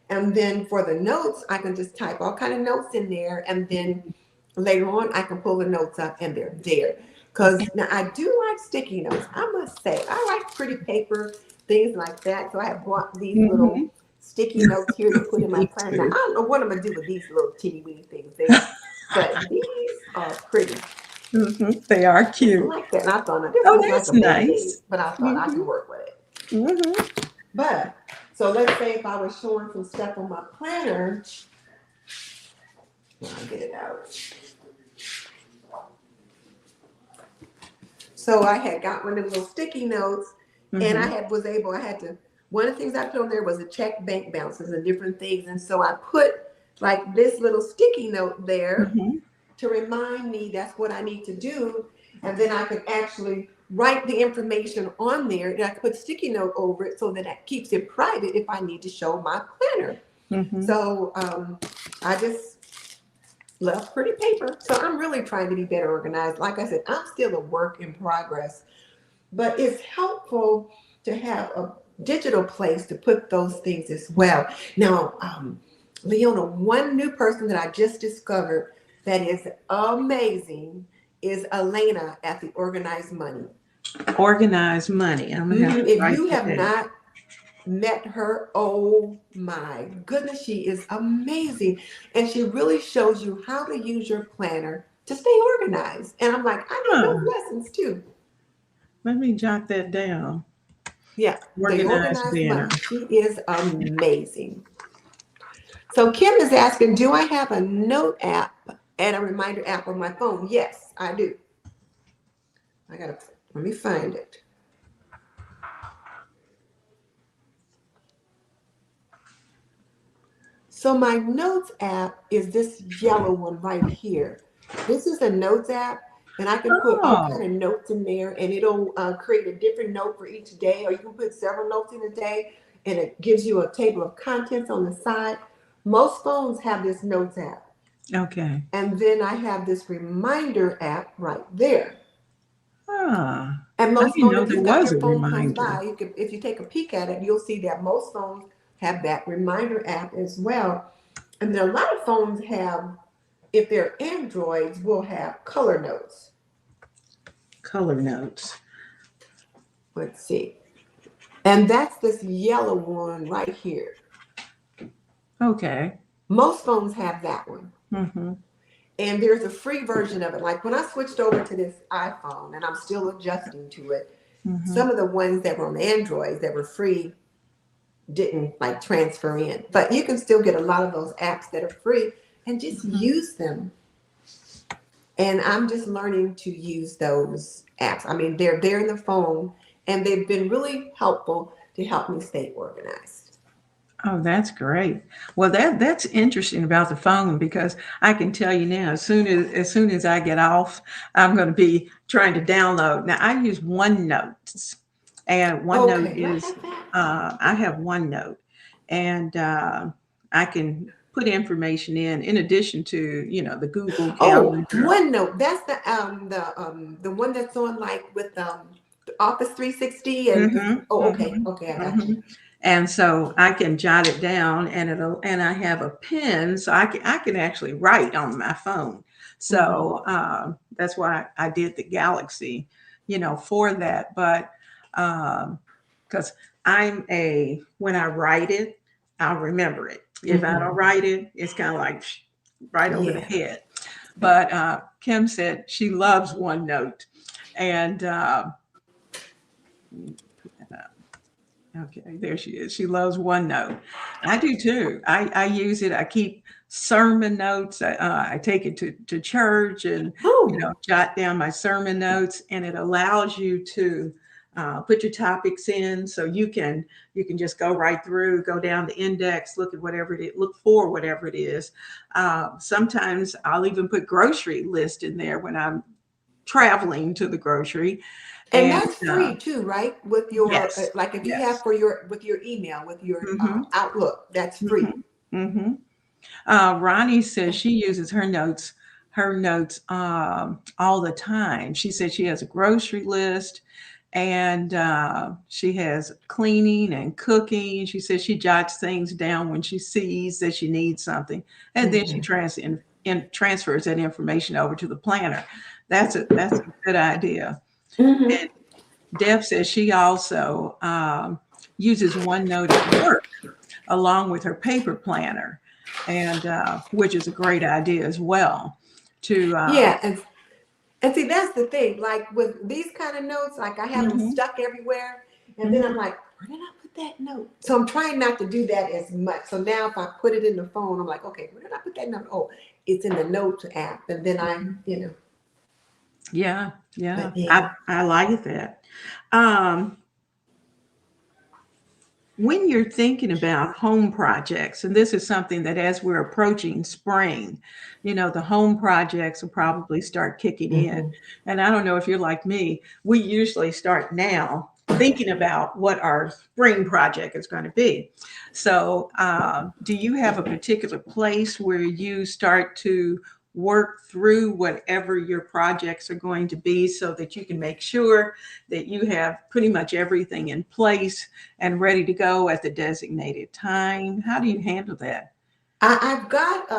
And then for the notes, I can just type all kind of notes in there. And then later on, I can pull the notes up and they're there. Because now I do like sticky notes. I must say, I like pretty paper, things like that. So I have bought these little sticky notes here to put in my planner. Now, I don't know what I'm going to do with these little teeny weeny things there. But these are pretty. They are cute. I like that. And I thought, this Oh, is that's like a nice. Band-Aid, but I thought I can work with it. But so let's say if I was showing some stuff on my planner, I'll get it out. So I had got one of those little sticky notes, and I had to. One of the things I put on there was to check bank balances and different things, and so I put like this little sticky note there to remind me that's what I need to do. And then I could actually write the information on there, and I could put sticky note over it so that it keeps it private if I need to show my planner. So I just love pretty paper. So I'm really trying to be better organized. Like I said, I'm still a work in progress, but it's helpful to have a digital place to put those things as well. Now, Leona, one new person that I just discovered that is amazing is Elena at the Organized Money. Organized Money. I'm gonna have to if you have not met her, oh my goodness, she is amazing. And she really shows you how to use your planner to stay organized. And I'm like, I need those lessons too. Let me jot that down. Yeah, the Organized Money. She is amazing. So Kim is asking, do I have a note app and a reminder app on my phone? Yes, I do. Let me find it. So my notes app is this yellow one right here. This is a notes app, and I can put all kind of notes in there, and it'll create a different note for each day, or you can put several notes in a day, and it gives you a table of contents on the side. Most phones have this notes app. Okay. And then I have this reminder app right there. And most phones, if you got your phone close by, if you take a peek at it, you'll see that most phones have that reminder app as well. And then a lot of phones have, if they're Androids, will have color notes. Color notes. Let's see. And that's this yellow one right here. Okay. Most phones have that one. Mm-hmm. And there's a free version of it. Like when I switched over to this iPhone, and I'm still adjusting to it, Mm-hmm. some of the ones that were on Androids that were free didn't like transfer in. But you can still get a lot of those apps that are free and just use them. And I'm just learning to use those apps. I mean, they're there in the phone, and they've been really helpful to help me stay organized. Oh, that's great. Well, that's interesting about the phone because I can tell you now, as soon as I get off, I'm going to be trying to download. Now, I use OneNote, and OneNote Okay, do I is have that? I have OneNote, and I can put information in addition to the Google Oh, Calendar. OneNote. That's the one that's on like with Office 360 and it's, Hmm. oh, okay, Hmm. okay, I got Hmm. you. And so I can jot it down, and I have a pen, so I can actually write on my phone. Hmm. So that's why I did the Galaxy, for that. But because when I write it, I'll remember it. If I don't Hmm. write it, it's kind of like right over the Yeah. head. But Kim said she loves OneNote, and okay, there she is. She loves OneNote. I do too. I use it. I keep sermon notes. I take it to church and Oh. jot down my sermon notes, and it allows you to put your topics in, so you can just go right through, go down the index, look at whatever it is, look for whatever it is. Sometimes I'll even put grocery list in there when I'm traveling to the grocery, And and that's free too, right? With your yes, like if you have yes. for your with your email, with your Hmm. Outlook, that's free. Mhm, mhm. Ronnie says she uses her notes all the time. She said she has a grocery list, and she has cleaning and cooking. She says she jots things down when she sees that she needs something, and then she Hmm. transfers that information over to the planner. That's a good idea. Hmm. And Deb says she also uses OneNote at work along with her paper planner, and which is a great idea as well. To Yeah, and see that's the thing. Like with these kind of notes, like I have them Mhm, stuck everywhere, and then I'm mhm. like, where did I put that note? So I'm trying not to do that as much. So now if I put it in the phone, I'm like, okay, where did I put that note? Oh, it's in the notes app, and then Yeah, yeah, but yeah. I like that. Um, when you're thinking about home projects, and this is something that as we're approaching spring, the home projects will probably start kicking in. Hmm. And I don't know if you're like me, we usually start now thinking about what our spring project is going to be. So, do you have a particular place where you start to work through whatever your projects are going to be so that you can make sure that you have pretty much everything in place and ready to go at the designated time? How do you handle that? I've got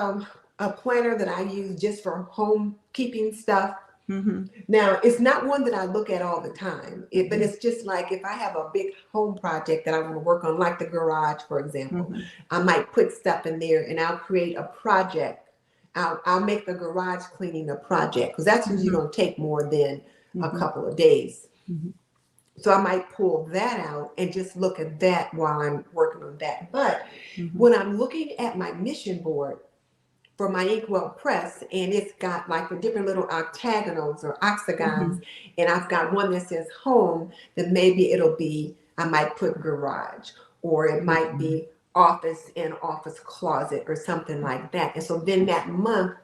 a planner that I use just for home keeping stuff. Hmm. Now, it's not one that I look at all the time, but Hmm. it's just like if I have a big home project that I want to work on, like the garage, for example, Hmm. I might put stuff in there and I'll create a project. I'll make the garage cleaning a project because that's usually Hmm. going to take more than a Hmm. couple of days. Hmm. So I might pull that out and just look at that while I'm working on that. But Hmm. when I'm looking at my mission board, for my inkwell press, and it's got like the different little octagonals or octagons, Hmm. and I've got one that says home, then maybe it'll be, I might put garage, or it might Hmm. be office and office closet or something like that. And so then that month,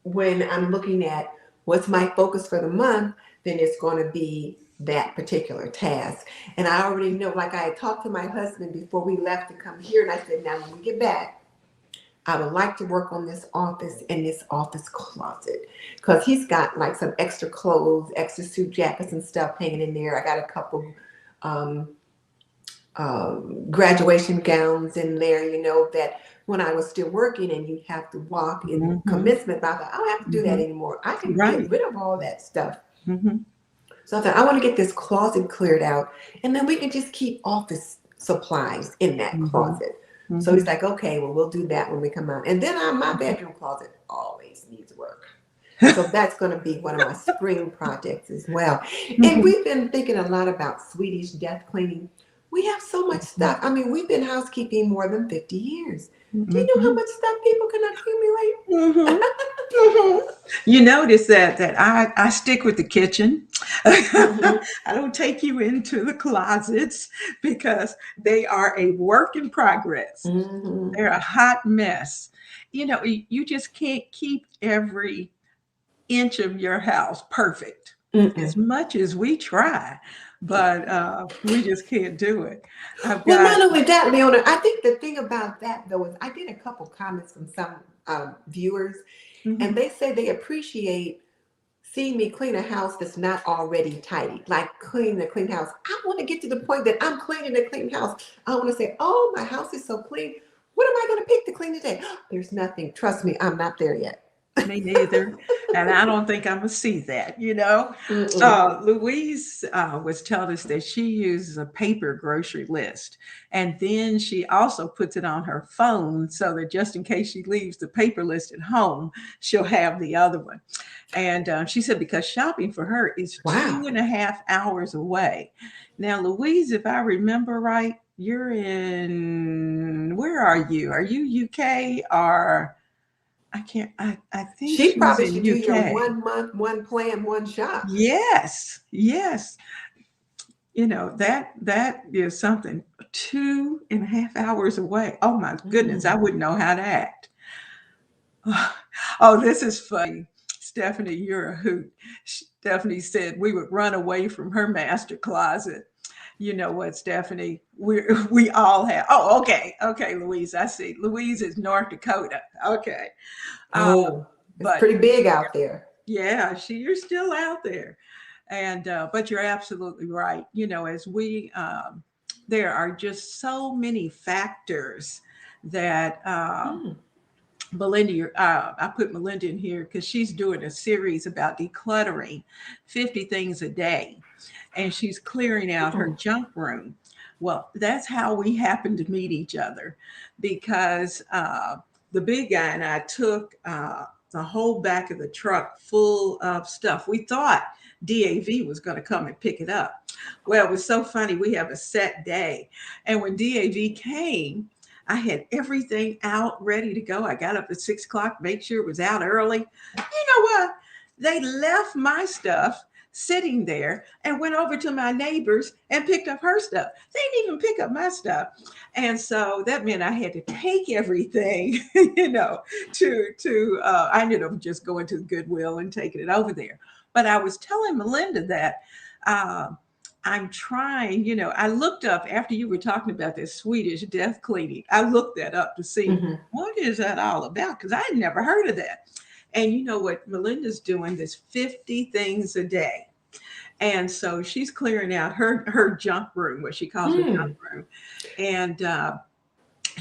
when I'm looking at what's my focus for the month, then it's going to be that particular task. And I already know, like I had talked to my husband before we left to come here, and I said, now when we get back, I would like to work on this office and this office closet because he's got like some extra clothes, extra suit jackets and stuff hanging in there. I got a couple um, graduation gowns in there, that when I was still working and you have to walk in Mm-hmm. commencement. But I thought, I don't have to do that Mm-hmm. anymore. I can get Right. rid of all that stuff. Mm-hmm. So I thought, I want to get this closet cleared out, and then we can just keep office supplies in that Mm-hmm. closet. So he's Mm-hmm. like, okay, well, we'll do that when we come out. And then my bedroom closet always needs work. So that's going to be one of my spring projects as well. And Mm-hmm. we've been thinking a lot about Swedish death cleaning. We have so much stuff. I mean, we've been housekeeping more than 50 years. Do you know how Mm-hmm. much stuff people can Mm-hmm. accumulate? Mm-hmm. You notice that I stick with the kitchen. I Hmm. don't take you into the closets because they are a work in progress. Hmm. They're a hot mess. You just can't keep every inch of your house perfect as Mm-mm. much as we try, but we just can't do it. I've Well, got. not only that, Leona, I think the thing about that though is I get a couple comments from some viewers, and Mhm. they say they appreciate seeing me clean a house that's not already tidy, like clean the clean house. I want to get to the point that I'm cleaning a clean house. I want to say, oh, my house is so clean. What am I going to pick to clean today? There's nothing. Trust me, I'm not there yet. Me neither. And I don't think I'm gonna see that. Mm-mm. Louise was telling us that she uses a paper grocery list, and then she also puts it on her phone so that just in case she leaves the paper list at home, she'll have the other one. And she said because shopping for her is Wow. 2.5 hours away. Now, Louise, if I remember right, where are you? Are you UK or I can't, I think She she's probably in should do your UK. 1 month, one plan, one shop. Yes, yes. That is something 2.5 hours away. Oh my goodness, I Mm. wouldn't know how to act. Oh, this is funny. Stephanie, you're a hoot. Stephanie said we would run away from her master closet. You know what, Stephanie? We all have. Oh, okay, Louise. I see. Louise is North Dakota. Okay, uh, Oh, it's but pretty big out there. yeah, you're still out there, and but you're absolutely right. As there are just so many factors that Mm. I put Melinda in here because she's doing a series about decluttering 50 things a day, and she's clearing out her Oh. junk room. Well, that's how we happened to meet each other because the big guy and I took the whole back of the truck full of stuff. We thought DAV was going to come and pick it up. Well, it was so funny. We have a set day. And when DAV came, I had everything out ready to go. I got up at 6 o'clock, make sure it was out early. You know what? They left my stuff sitting there and went over to my neighbors and picked up her stuff. They didn't even pick up my stuff. And so that meant I had to take everything, I ended up just going to Goodwill and taking it over there. But I was telling Melinda that uh, I'm trying, I looked up after you were talking about this Swedish death cleaning. I looked that up to see Hmm. what is that all about because I had never heard of that. And you know what Melinda's doing this 50 things a day. And so she's clearing out her junk room, what she calls her junk Mm. room. And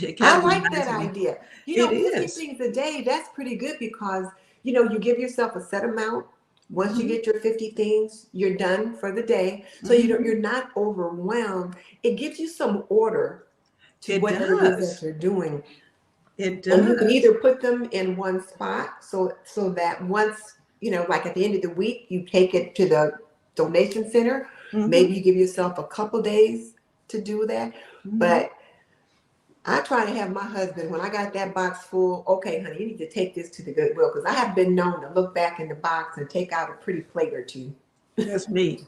it kind I of like reminds that me, idea. it 50 is. things a day, that's pretty good because, you give yourself a set amount. Once you Mhm, get your 50 things, you're done for the day. So mhm. you're not overwhelmed. It gives you some order to It whatever it is that does. you're doing. It And you can does. either put them in one spot so that once, like at the end of the week, you take it to the donation center. Maybe Hmm. you give yourself a couple days to do that. Hmm. But I try to have my husband, when I got that box full, okay, honey, you need to take this to the Goodwill because I have been known to look back in the box and take out a pretty plate or two. That's me.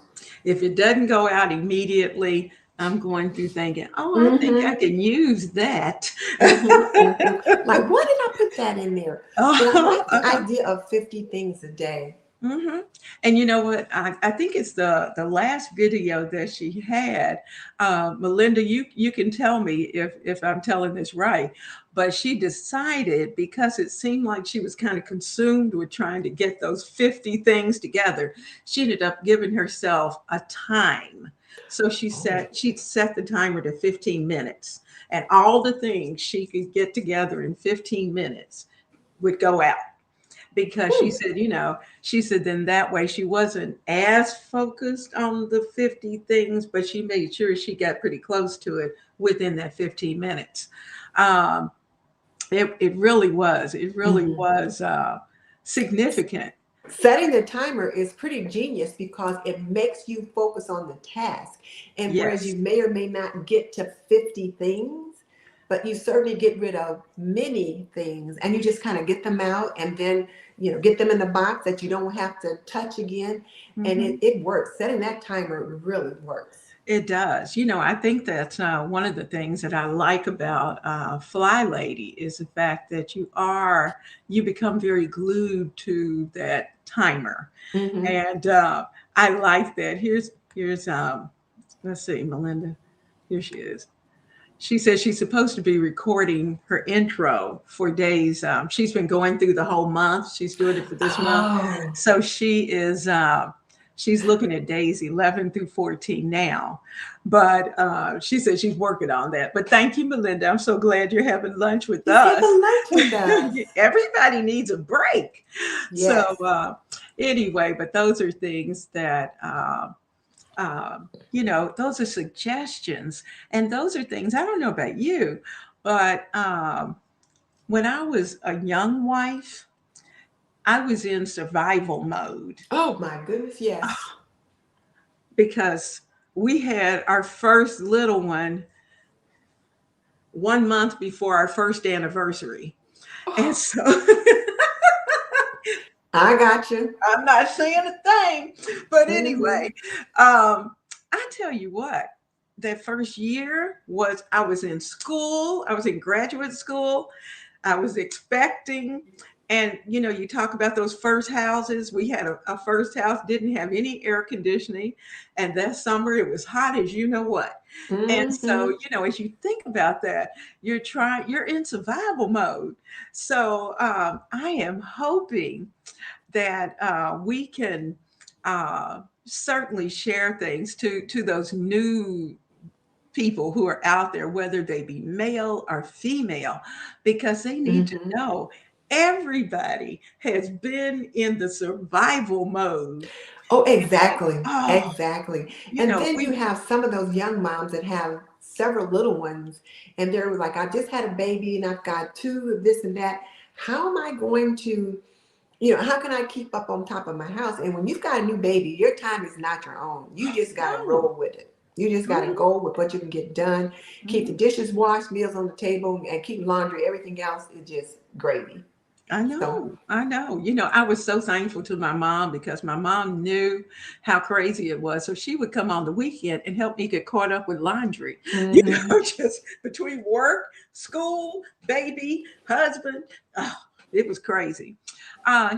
If it doesn't go out immediately, I'm going through thinking, oh, I think I Mm-hmm. can use that. Mm-hmm. Mm-hmm. Like, why did I put that in there? But I like the Oh, idea of 50 things a day. hmm. And you know what? I think it's the last video that she had. Melinda, you can tell me if I'm telling this right, but she decided because it seemed like she was kind of consumed with trying to get those 50 things together. She ended up giving herself a time. So Oh. she'd set the timer to 15 minutes, and all the things she could get together in 15 minutes would go out, because she Hmm. said, she said then that way she wasn't as focused on the 50 things, but she made sure she got pretty close to it within that 15 minutes. Um, it really Mhm. was significant. Setting the timer is pretty genius because it makes you focus on the task. And whereas you Yes. may or may not get to 50 things, but you certainly get rid of many things and you just kind of get them out and then, get them in the box that you don't have to touch again. And Hmm. it works. Setting that timer really works. It does. I think that's one of the things that I like about Fly Lady is the fact that you become very glued to that timer, Hmm. and I like that. Here's let's see, Melinda. Here she is. She says she's supposed to be recording her intro for days. She's been going through the whole month. She's doing it for this month. Oh, So she's looking at days 11 through 14 now. But she says she's working on that. But thank you, Melinda. I'm so glad you're having lunch with he's us. having lunch with us. Everybody needs a break. So Yes. anyway, but those are things that those are suggestions, and those are things, I don't know about you, but when I was a young wife, I was in survival mode, Oh my goodness, yes. because we had our first little one 1 month before our first anniversary. And so I got you. I'm not saying a thing, but Hmm. anyway, I tell you what, that first year was, I was in school, I was in graduate school, I was expecting. And you talk about those first houses. We had a first house, didn't have any air conditioning. And that summer it was hot as you know what. And so, Hmm. as you think about that, you're in survival mode. So I am hoping that we can certainly share things to those new people who are out there, whether they be male or female, because they need to Hmm. know everybody has been in the survival mode. Oh, exactly. Oh, Exactly. And then you we have some of those young moms that have several little ones, and they're like, I just had a baby and I've got two of this and that. How am I going to, how can I keep up on top of my house? And when you've got a new baby, your time is not your own. You just got to no. roll with it. You just got to Mhm, go with what you can get done, keep the mhm. dishes washed, meals on the table, and keep laundry. Everything else is just gravy. I So, know, I know. I was so thankful to my mom, because my mom knew how crazy it was. So she would come on the weekend and help me get caught up with laundry, hmm. just between work, school, baby, husband. Oh, it was crazy.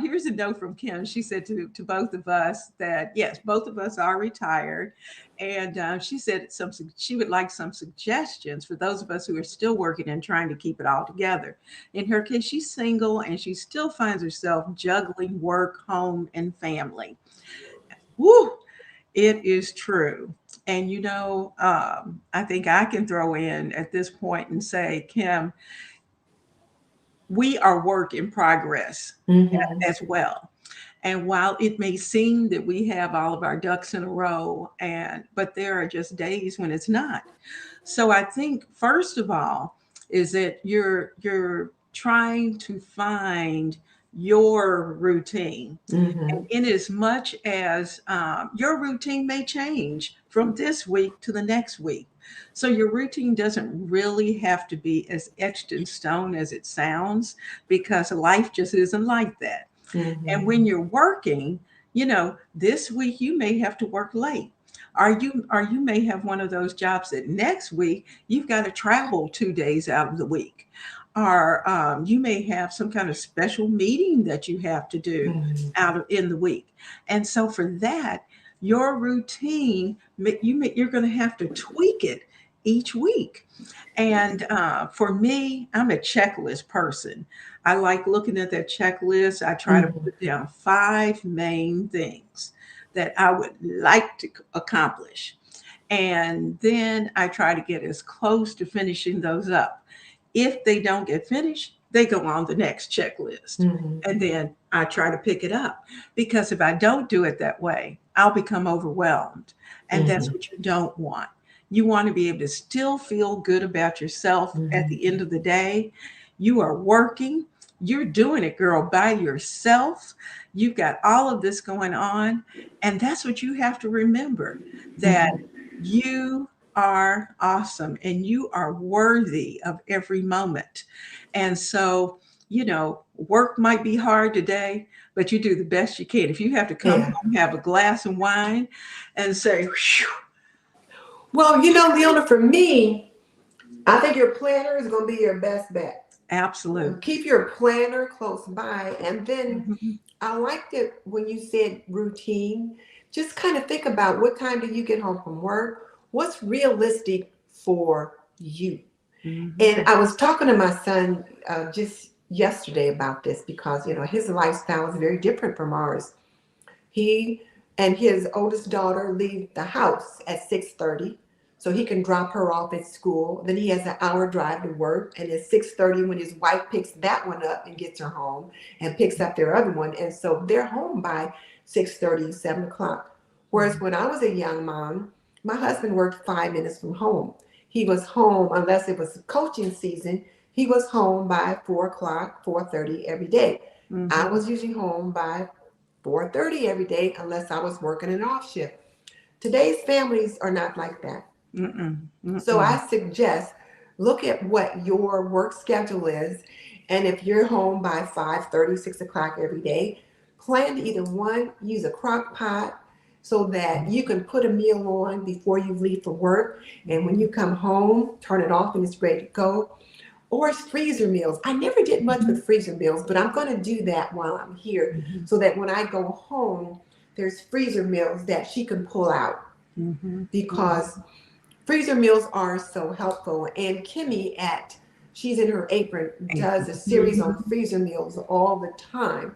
Here's a note from Kim. She said to both of us that, yes, both of us are retired. And she said she would like some suggestions for those of us who are still working and trying to keep it all together. In her case, she's single and she still finds herself juggling work, home, and family. Woo! It is true. And I think I can throw in at this point and say, Kim, we are work in progress Hmm. as well. And while it may seem that we have all of our ducks in a row, but there are just days when it's not. So I think first of all is that you're trying to find your routine. And Hmm. in as much as your routine may change from this week to the next week. So your routine doesn't really have to be as etched in stone as it sounds, because life just isn't like that. And Hmm. when you're working, this week you may have to work late. Or you may have one of those jobs that next week you've got to travel 2 days out of the week. Or you may have some kind of special meeting that you have to do Hmm. in the week. And so for that, your routine, you're going to have to tweak it each week. And for me, I'm a checklist person. I like looking at that checklist. I try to Hmm. put down 5 main things that I would like to accomplish. And then I try to get as close to finishing those up. If they don't get finished, they go on the next checklist. Mhm. And then I try to pick it up. Because if I don't do it that way, I'll become overwhelmed. And that's Mhm. what you don't want. You want to be able to still feel good about yourself at Mhm. the end of the day. You are working, you're doing it, girl, by yourself. You've got all of this going on. And that's what you have to remember, that Mhm. you are awesome and you are worthy of every moment. And so, work might be hard today, but you do the best you can. If you have to come Yeah. home, have a glass of wine and say, "Whew, Well, Leona, for me, I think your planner is going to be your best bet. absolute." Keep your planner close by. And then Mhm, I liked it when you said routine. Just kind of think about what time do you get home from work? What's realistic for you? mhm, And I was talking to my son just yesterday about this because, his lifestyle is very different from ours. He and his oldest daughter leave the house at 6:30 so he can drop her off at school. Then he has an hour drive to work, and at 6:30 when his wife picks that one up and gets her home and picks up their other one. And so they're home by 6:30, 7 o'clock. Whereas when I was a young mom, my husband worked 5 minutes from home. He was home, unless it was coaching season, he was home by 4 o'clock, 4:30 every day. I mhm, was usually home by 4:30 every day unless I was working an off shift. Today's families are not like that. mm-mm, So I mm-mm, suggest look at what your work schedule is, and if you're home by 5:30, 6 o'clock every day, plan to either one, use a crock pot so that you can put a meal on before you leave for work, and when you come home, turn it off and it's ready to go. Or freezer meals. I never did much mhm, with freezer meals, but I'm going to do that while I'm here mhm, so that when I go home, there's freezer meals that she can pull out mhm, because freezer meals are so helpful. And she's in her apron, does a series on mhm, freezer meals all the time.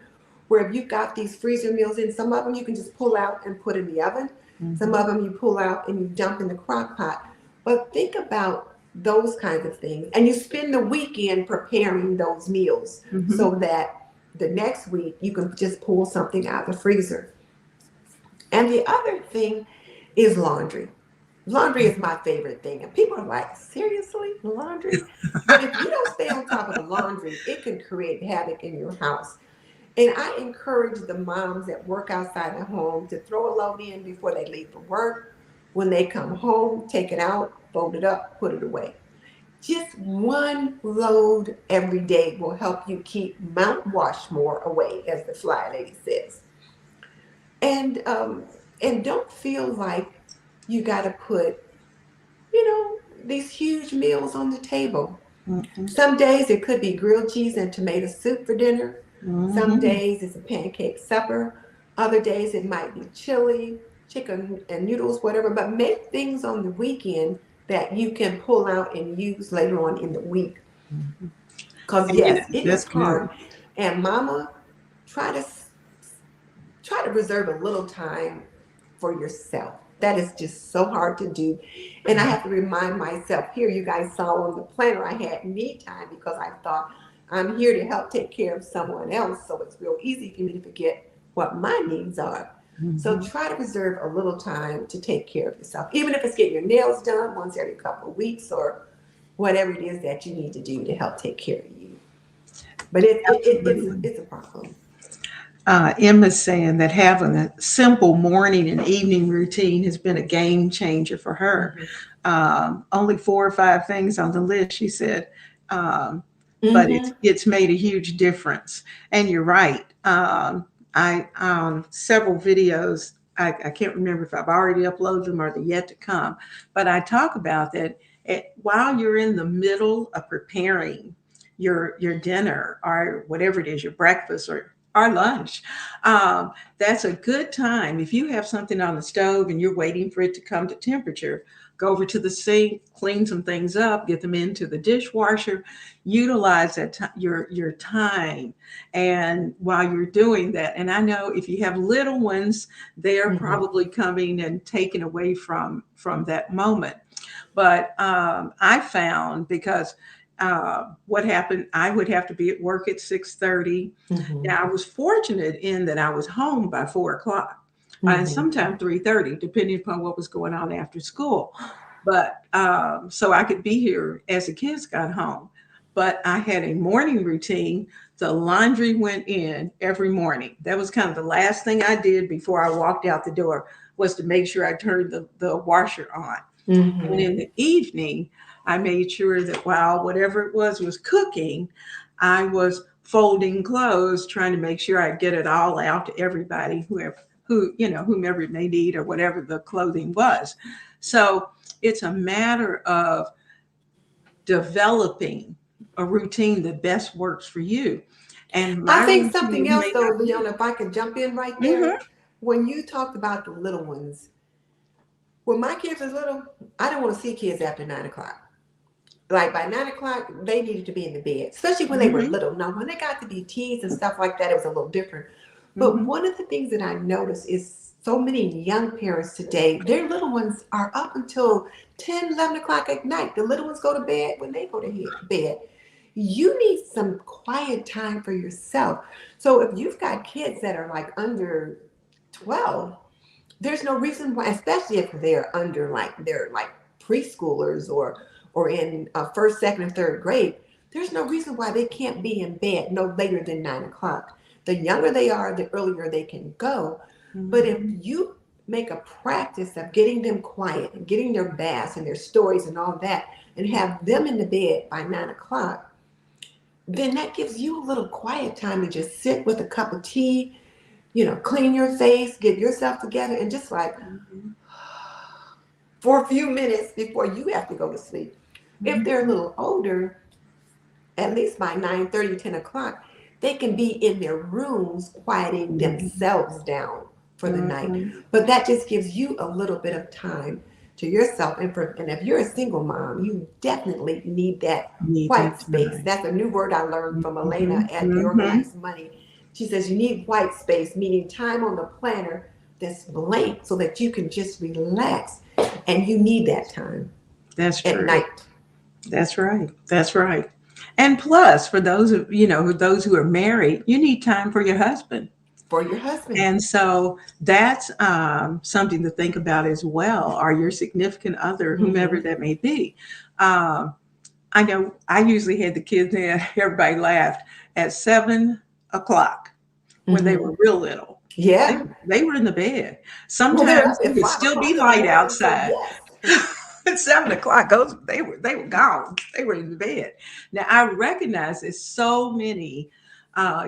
Where if you've got these freezer meals in, some of them you can just pull out and put in the oven. Some mhm, of them you pull out and you dump in the crock pot. But think about those kinds of things. And you spend the weekend preparing those meals mhm. so that the next week you can just pull something out of the freezer. And the other thing is laundry. Laundry is my favorite thing. And people are like, seriously, laundry? But if you don't stay on top of the laundry, it can create havoc in your house. And I encourage the moms that work outside the home to throw a load in before they leave for work. When they come home, take it out, fold it up, put it away. Just one load every day will help you keep Mount Washmore away, as the fly lady says. And don't feel like you got to put these huge meals on the table. Mhm, Some days it could be grilled cheese and tomato soup for dinner. Some mhm, days it's a pancake supper. Other days it might be chili, chicken and noodles, whatever. But make things on the weekend that you can pull out and use later on in the week. mhm. Because And yes, it that's is hard. good. And mama, try to try to reserve a little time for yourself. That is just so hard to do. And I have to remind myself here, you guys saw on the planner, I had me time because I thought I'm here to help take care of someone else. So it's real easy for me to forget what my needs are. So Mhm. try to reserve a little time to take care of yourself, even if it's getting your nails done once every couple of weeks or whatever it is that you need to do to help take care of you. But Absolutely. it's a problem. Emma's saying that having a simple morning and evening routine has been a game changer for her. Mm-hmm. Only 4 or 5 things on the list, she said, um, but Mm-hmm. it's made a huge difference. And you're right. I several videos. I can't remember if I've already uploaded them or they're yet to come, but I talk about that while you're in the middle of preparing your dinner or whatever it is, your breakfast or our lunch. That's a good time. If you have something on the stove and you're waiting for it to come to temperature, go over to the sink, clean some things up, get them into the dishwasher, utilize your time, and while you're doing that. And I know if you have little ones, they are Mhm. probably coming and taken away from that moment. But I found because what happened, I would have to be at work at 6:30. Mhm. Now I was fortunate in that I was home by 4 o'clock, and Mhm. sometimes 3:30, depending upon what was going on after school. But so I could be here as the kids got home. But I had a morning routine. The laundry went in every morning. That was kind of the last thing I did before I walked out the door, was to make sure I turned the washer on. And Mhm. in the evening, I made sure that while whatever it was cooking, I was folding clothes, trying to make sure I get it all out to everybody, whomever it may need or whatever the clothing was. So it's a matter of developing a routine that best works for you. And I my think something routine else may though, not be. Leona, if I could jump in right there. Mhm. When you talked about the little ones, when my kids was little, I didn't want to see kids after 9 o'clock. Like by 9 o'clock, they needed to be in the bed, especially when they were Mhm. little. Now, when they got to be teens and stuff like that, it was a little different. But Mhm. one of the things that I noticed is so many young parents today, their little ones are up until 10, 11 o'clock at night. The little ones go to bed when they go to bed. You need some quiet time for yourself. So if you've got kids that are like under 12, there's no reason why, especially if they're like preschoolers or in first, second, and third grade. There's no reason why they can't be in bed no later than 9 o'clock. The younger they are, the earlier they can go. But if Mhm. you make a practice of getting them quiet and getting their baths and their stories and all that, and have them in the bed by 9 o'clock, then that gives you a little quiet time to just sit with a cup of tea, clean your face, get yourself together, and just like Mhm. for a few minutes before you have to go to sleep. If they're a Mhm. little older, at least by 9:30, 10 o'clock, they can be in their rooms quieting Mhm. themselves down for the night. Mhm. But that just gives you a little bit of time to yourself. And if you're a single mom, you definitely need that Need white that space. time. That's a new word I learned from Elena Mhm. at the Mhm. Organized Money. She says you need white space, meaning time on the planner that's blank so that you can just relax. And you need that time That's at true. night That's right. That's right. And plus, for those who are married, you need time for your husband. for your husband. And so that's something to think about as well, or your significant other, whomever Mm-hmm. that may be. Um, I know I usually had the kids in, everybody laughed, at 7 o'clock when they Mm-hmm. were real little. They, Yeah. they were in the bed. Well, they're Sometimes up it at would five still be o'clock in the light morning, so outside. yes. At 7 o'clock, they were gone. They were in the bed. Now I recognize that so many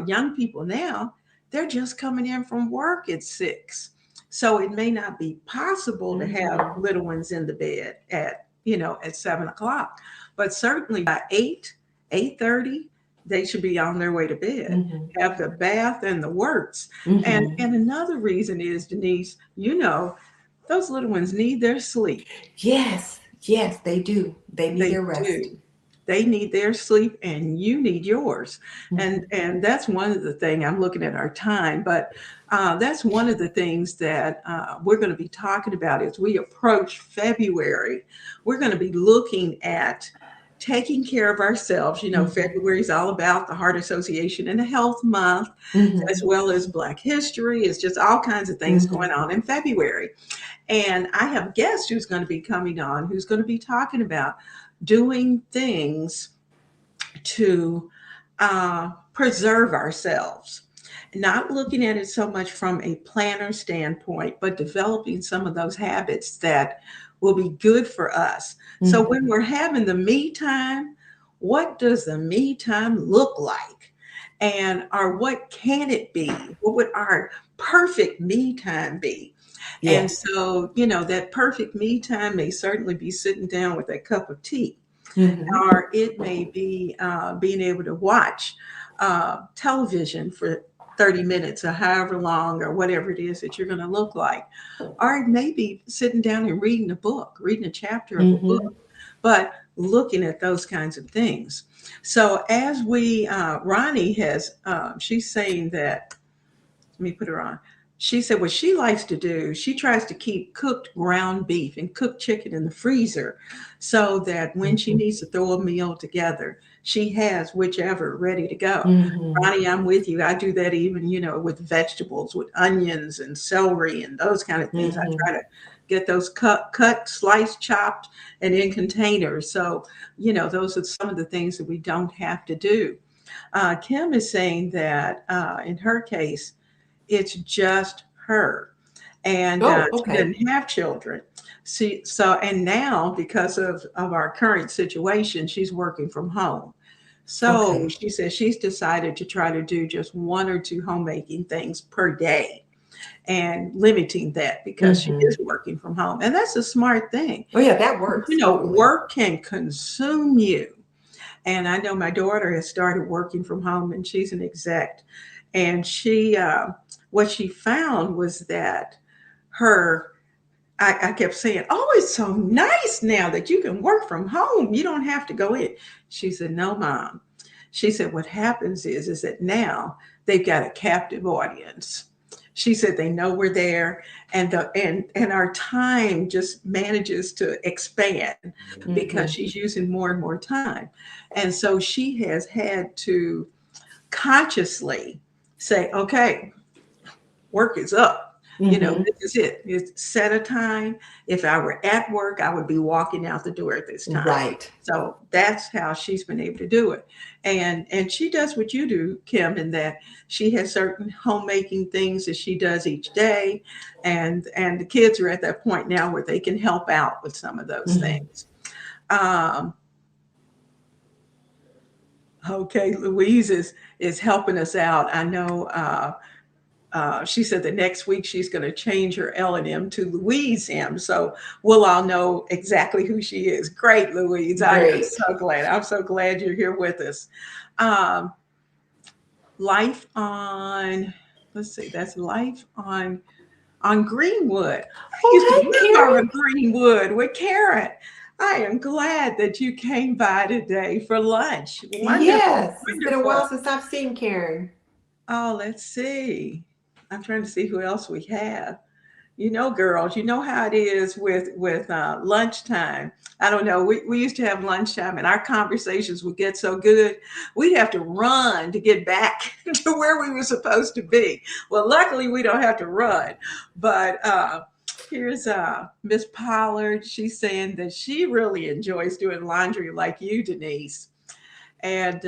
young people now, they're just coming in from work at 6. So it may not be possible to have Mm-hmm. little ones in the bed at 7 o'clock. But certainly by 8:30, they should be on their way to bed, Mm-hmm. have the bath and the works. And Mm-hmm. and another reason is, Denise, those little ones need their sleep. Yes. Yes, they do. They need They their rest. do. They need their sleep and you need yours. And Mm-hmm. and that's one of the things. I'm looking at our time, but that's one of the things that we're going to be talking about as we approach February. We're going to be looking at taking care of ourselves. Mm-hmm. February is all about the Heart Association and the Health Month, as Mm-hmm. well as Black History. It's just all kinds of things going Mm-hmm. on in February. And I have a guest who's going to be coming on who's going to be talking about doing things to preserve ourselves. Not looking at it so much from a planner standpoint, but developing some of those habits that will be good for us. So when Mm-hmm. we're having the me time, what does the me time look like? And or what can it be? What would our perfect me time be? And Yes. so, that perfect me time may certainly be sitting down with a cup of tea, Mm-hmm. or it may be being able to watch television for 30 minutes or however long or whatever it is that you're going to look like. Or maybe sitting down and reading a book, reading a chapter of a Mm-hmm. book, but looking at those kinds of things. So as Ronnie has, she's saying that, let me put her on. She said what she likes to do, she tries to keep cooked ground beef and cooked chicken in the freezer so that when she Mm-hmm. needs to throw a meal together, she has whichever ready to go. Mm-hmm. Ronnie, I'm with you. I do that even, with vegetables, with onions and celery and those kind of things. I Mm-hmm. try to get those cut, sliced, chopped, and in containers. So, those are some of the things that we don't have to do. Kim is saying that in her case, it's just her, and Oh, she okay. doesn't have children. And now because of our current situation, she's working from home. So Okay. she says she's decided to try to do just one or two homemaking things per day and limiting that because she Mm-hmm. is working from home. And that's a smart thing. Oh yeah, that works totally. Work can consume you. And I know my daughter has started working from home and she's an exec. And what she found was that I kept saying, "Oh, it's so nice now that you can work from home. You don't have to go in." She said, "No, Mom." She said, "What happens is that now they've got a captive audience." She said they know we're there, and and our time just manages to expand because Mm-hmm. she's using more and more time, and so she has had to consciously say, "Okay, work is up. Mm-hmm. This is it. It's set a time. If I were at work, I would be walking out the door at this time." Right. So that's how she's been able to do it. And she does what you do, Kim, in that she has certain homemaking things that she does each day. And the kids are at that point now where they can help out with some of those Mm-hmm. things. Um, okay, Louise is helping us out. I know she said that next week she's going to change her L and M to Louise M. So we'll all know exactly who she is. Great, Louise. I am Great. so glad. I'm so glad you're here with us. Um, life on, let's see, that's life on Greenwood. I used to Oh, hey, live Karen. on Greenwood with Karen. I am glad that you came by today for lunch. Wonderful, Yes, it's been a wonderful. while since I've seen Karen. Oh, let's see. I'm trying to see who else we have. Girls, you know how it is with lunchtime. I don't know. We used to have lunchtime, and our conversations would get so good, we'd have to run to get back to where we were supposed to be. Well, luckily, we don't have to run. But here's Miss Pollard. She's saying that she really enjoys doing laundry like you, Denise, and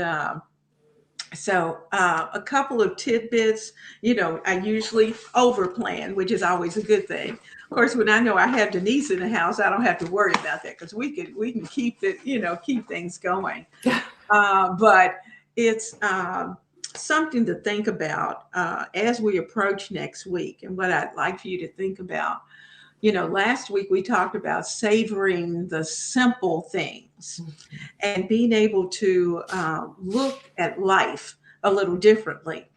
so, a couple of tidbits. I usually overplan, which is always a good thing. Of course, when I know I have Denise in the house, I don't have to worry about that because we can keep keep things going. But it's something to think about as we approach next week, and what I'd like for you to think about. Last week we talked about savoring the simple things and being able to look at life a little differently.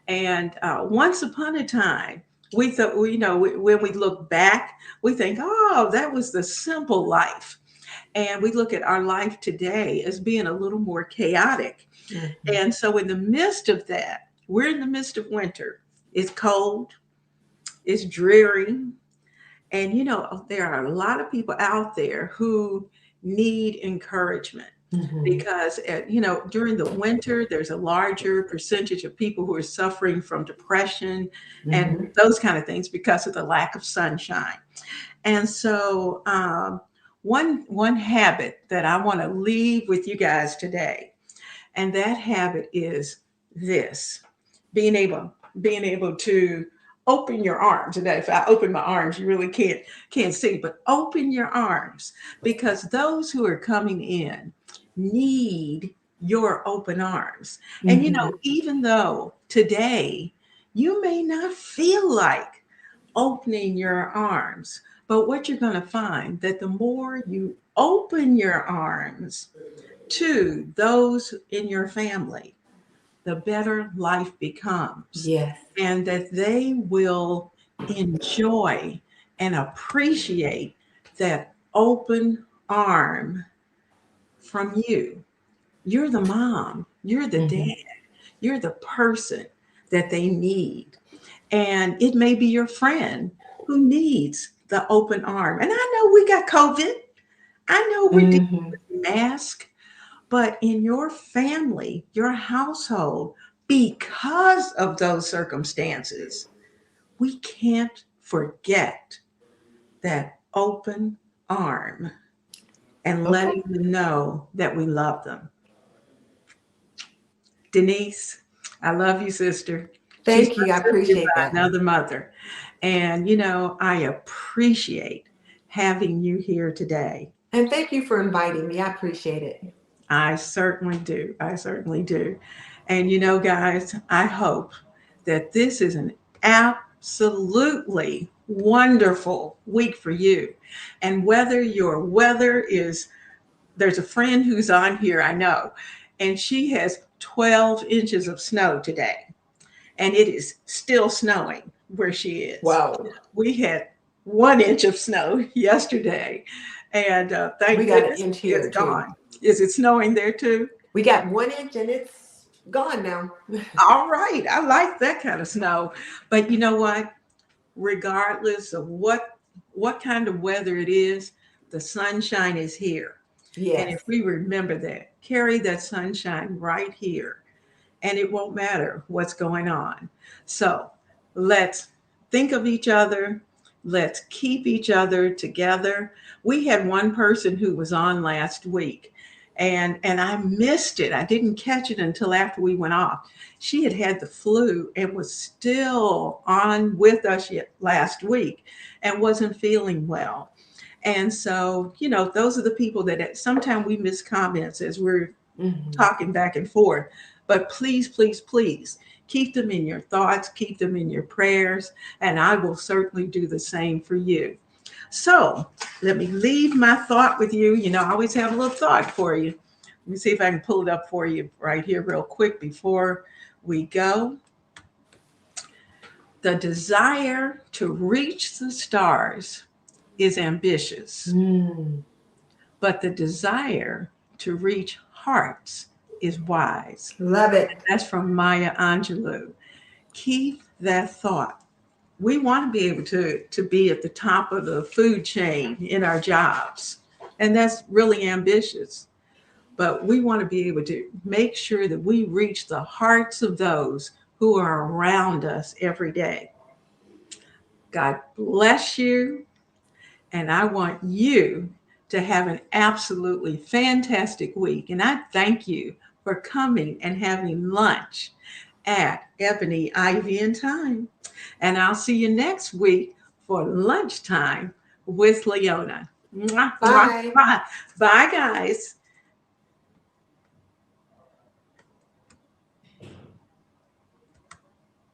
And once upon a time, we thought, when we look back, we think, oh, that was the simple life. And we look at our life today as being a little more chaotic. Mhm. And so, in the midst of that, we're in the midst of winter. It's cold, it's dreary, and there are a lot of people out there who need encouragement Mhm. because during the winter there's a larger percentage of people who are suffering from depression and Mhm. those kind of things because of the lack of sunshine. And so one habit that I want to leave with you guys today, and that habit is this: being able to open your arms. And if I open my arms, you really can't see, but open your arms, because those who are coming in need your open arms. And Mhm. even though today you may not feel like opening your arms, but what you're going to find that the more you open your arms to those in your family, the better life becomes. Yes. And that they will enjoy and appreciate that open arm from you. You're the mom, you're the Mm-hmm. dad, you're the person that they need. And it may be your friend who needs the open arm. And I know we got COVID. I know we're dealing Mm-hmm. with masks, but in your family, your household, because of those circumstances, we can't forget that open arm and Okay. letting them know that we love them. Denise, I love you, sister. She's Thank you. I my sister appreciate by that. another mother. And, I appreciate having you here today. And thank you for inviting me. I appreciate it. I certainly do. I certainly do. And, guys, I hope that this is an absolutely wonderful week for you. And whether your weather is, there's a friend who's on here, I know, and she has 12 inches of snow today. And it is still snowing where she is. Wow. We had 1 inch of snow yesterday, and We thank got an goodness inch it's here too. gone. Is it snowing there too? We got 1 inch and it's gone now. All right, I like that kind of snow. But you know what? Regardless of what kind of weather it is, the sunshine is here. And Yes. if we remember that, carry that sunshine right here, and it won't matter what's going on. So let's think of each other. Let's keep each other together. We had one person who was on last week, and I missed it. I didn't catch it until after we went off. She had had the flu and was still on with us yet last week and wasn't feeling well. And so, those are the people that sometimes we miss comments as we're Mm-hmm. talking back and forth. But please, please, please keep them in your thoughts, keep them in your prayers, and I will certainly do the same for you. So let me leave my thought with you. I always have a little thought for you. Let me see if I can pull it up for you right here, real quick, before we go. The desire to reach the stars is ambitious, Mm. but the desire to reach hearts is wise. Love it. That's from Maya Angelou. Keep that thought. We want to be able to be at the top of the food chain in our jobs. And that's really ambitious. But we want to be able to make sure that we reach the hearts of those who are around us every day. God bless you. And I want you to have an absolutely fantastic week. And I thank you for coming and having lunch at Ebony, Ivy, and Thyme. And I'll see you next week for lunchtime with Leona. Mwah, mwah, Bye. mwah. Bye, guys.